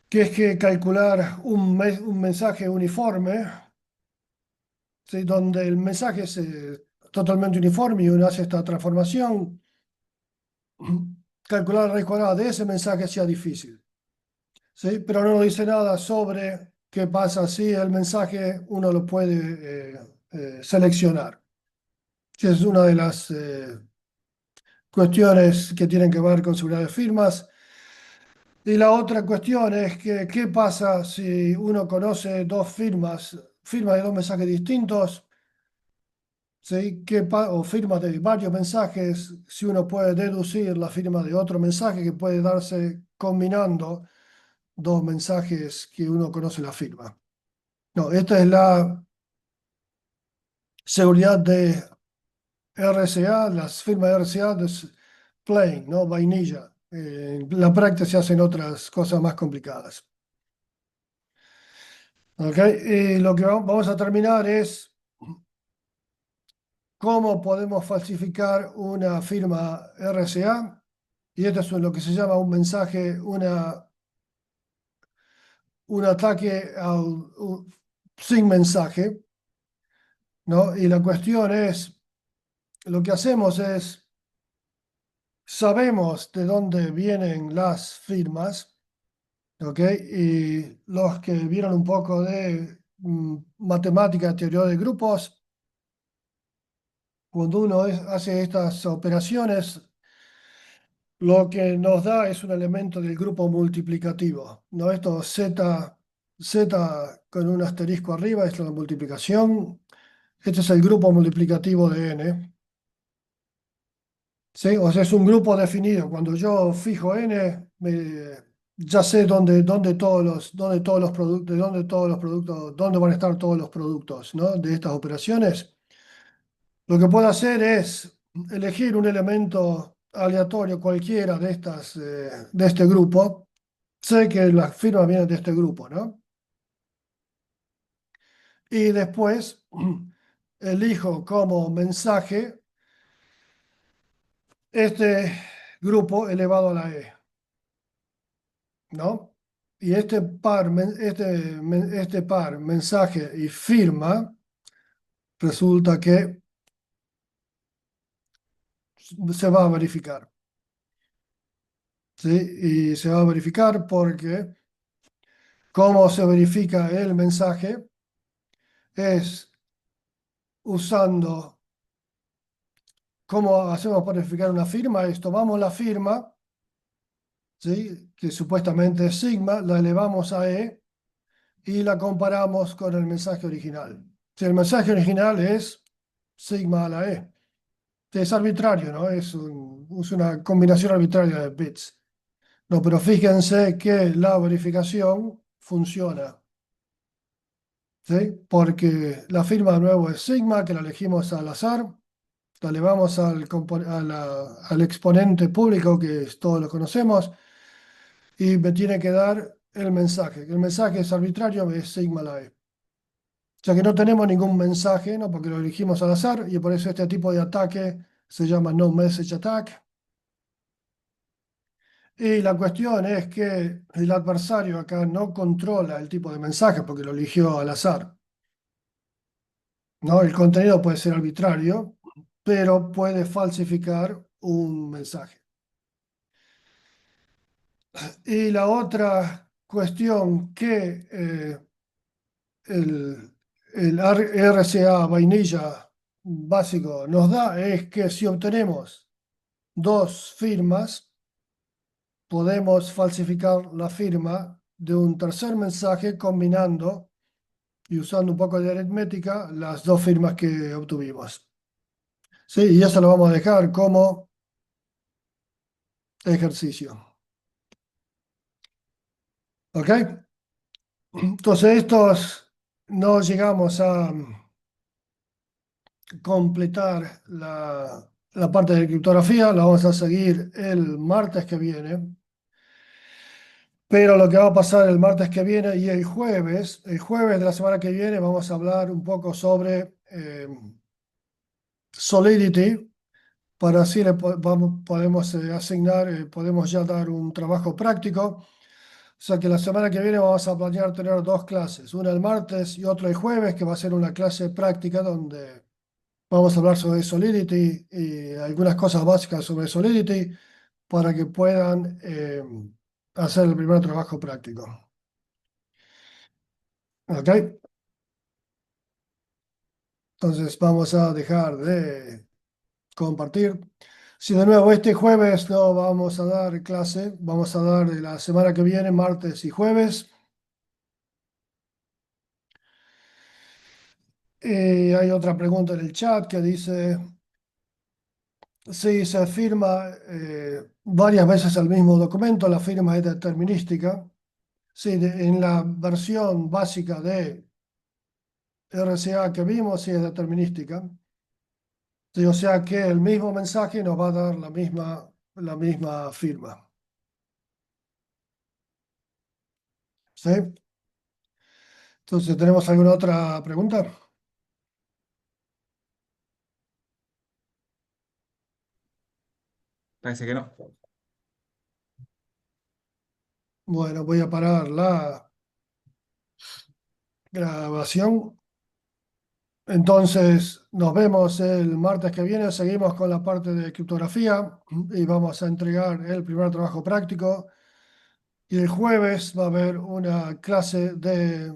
que es que calcular un mensaje uniforme, ¿sí? Donde el mensaje es totalmente uniforme y uno hace esta transformación, calcular la raíz cuadrada de ese mensaje sea difícil. ¿Sí? Pero no dice nada sobre qué pasa si el mensaje uno lo puede seleccionar. Que es una de las cuestiones que tienen que ver con seguridad de firmas. Y la otra cuestión es que qué pasa si uno conoce dos firmas de dos mensajes distintos, ¿sí? O firmas de varios mensajes, si uno puede deducir la firma de otro mensaje que puede darse combinando dos mensajes que uno conoce la firma. No, esta es la seguridad de RSA, las firmas de RSA es plain, ¿no? Vainilla. En la práctica se hacen otras cosas más complicadas. ¿Ok? Y lo que vamos a terminar es cómo podemos falsificar una firma RSA. Y esto es lo que se llama un mensaje, un ataque sin mensaje, ¿no? Y la cuestión es, lo que hacemos es, sabemos de dónde vienen las firmas, ¿ok? Y los que vieron un poco de matemática, teoría de grupos, cuando uno hace estas operaciones, lo que nos da es un elemento del grupo multiplicativo, ¿no? Esto z con un asterisco arriba es la multiplicación. Este es el grupo multiplicativo de n. ¿Sí? O sea, es un grupo definido. Cuando yo fijo n, ya sé dónde todos los productos, dónde van a estar todos los productos, ¿no? De estas operaciones. Lo que puedo hacer es elegir un elemento aleatorio cualquiera de este grupo. Sé que las firmas vienen de este grupo, ¿no? Y después elijo como mensaje este grupo elevado a la e, ¿no? Y este par mensaje y firma resulta que se va a verificar, ¿sí? Y se va a verificar porque cómo se verifica el mensaje es usando, ¿cómo hacemos para verificar una firma? Es tomamos la firma, ¿sí? Que supuestamente es sigma, la elevamos a e y la comparamos con el mensaje original. Si el mensaje original es sigma a la e, es arbitrario, ¿no? Es una combinación arbitraria de bits. No, pero fíjense que la verificación funciona, ¿sí? Porque la firma de nuevo es sigma, que la elegimos al azar, la elevamos al exponente público, que todos lo conocemos, y me tiene que dar el mensaje. El mensaje es arbitrario, es sigma a la e. O sea que no tenemos ningún mensaje, ¿no? Porque lo elegimos al azar, y por eso este tipo de ataque se llama no message attack. Y la cuestión es que el adversario acá no controla el tipo de mensaje porque lo eligió al azar, ¿no? El contenido puede ser arbitrario, pero puede falsificar un mensaje. Y la otra cuestión que el RCA vainilla básico nos da es que si obtenemos dos firmas, podemos falsificar la firma de un tercer mensaje combinando y usando un poco de aritmética las dos firmas que obtuvimos. Sí, y eso lo vamos a dejar como ejercicio. ¿Ok? Entonces, estos no llegamos a completar la parte de criptografía, la vamos a seguir el martes que viene. Pero lo que va a pasar el martes que viene y el jueves de la semana que viene, vamos a hablar un poco sobre Solidity, para así podemos asignar, podemos ya dar un trabajo práctico. O sea que la semana que viene vamos a planear tener dos clases, una el martes y otra el jueves, que va a ser una clase práctica donde vamos a hablar sobre Solidity y algunas cosas básicas sobre Solidity para que puedan hacer el primer trabajo práctico. ¿Ok? Entonces vamos a dejar de compartir. Si de nuevo este jueves no vamos a dar clase, vamos a dar de la semana que viene, martes y jueves. Hay otra pregunta en el chat que dice, si se firma varias veces el mismo documento, la firma es determinística. Sí, en la versión básica de RCA que vimos, sí es determinística. Sí, o sea que el mismo mensaje nos va a dar la misma firma. ¿Sí? Entonces, ¿tenemos alguna otra pregunta? Parece que no. Bueno, voy a parar la grabación. Entonces, nos vemos el martes que viene. Seguimos con la parte de criptografía y vamos a entregar el primer trabajo práctico. Y el jueves va a haber una clase de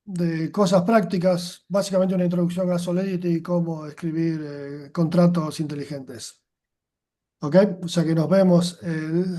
de cosas prácticas, básicamente una introducción a Solidity y cómo escribir contratos inteligentes. ¿Ok? O sea que nos vemos el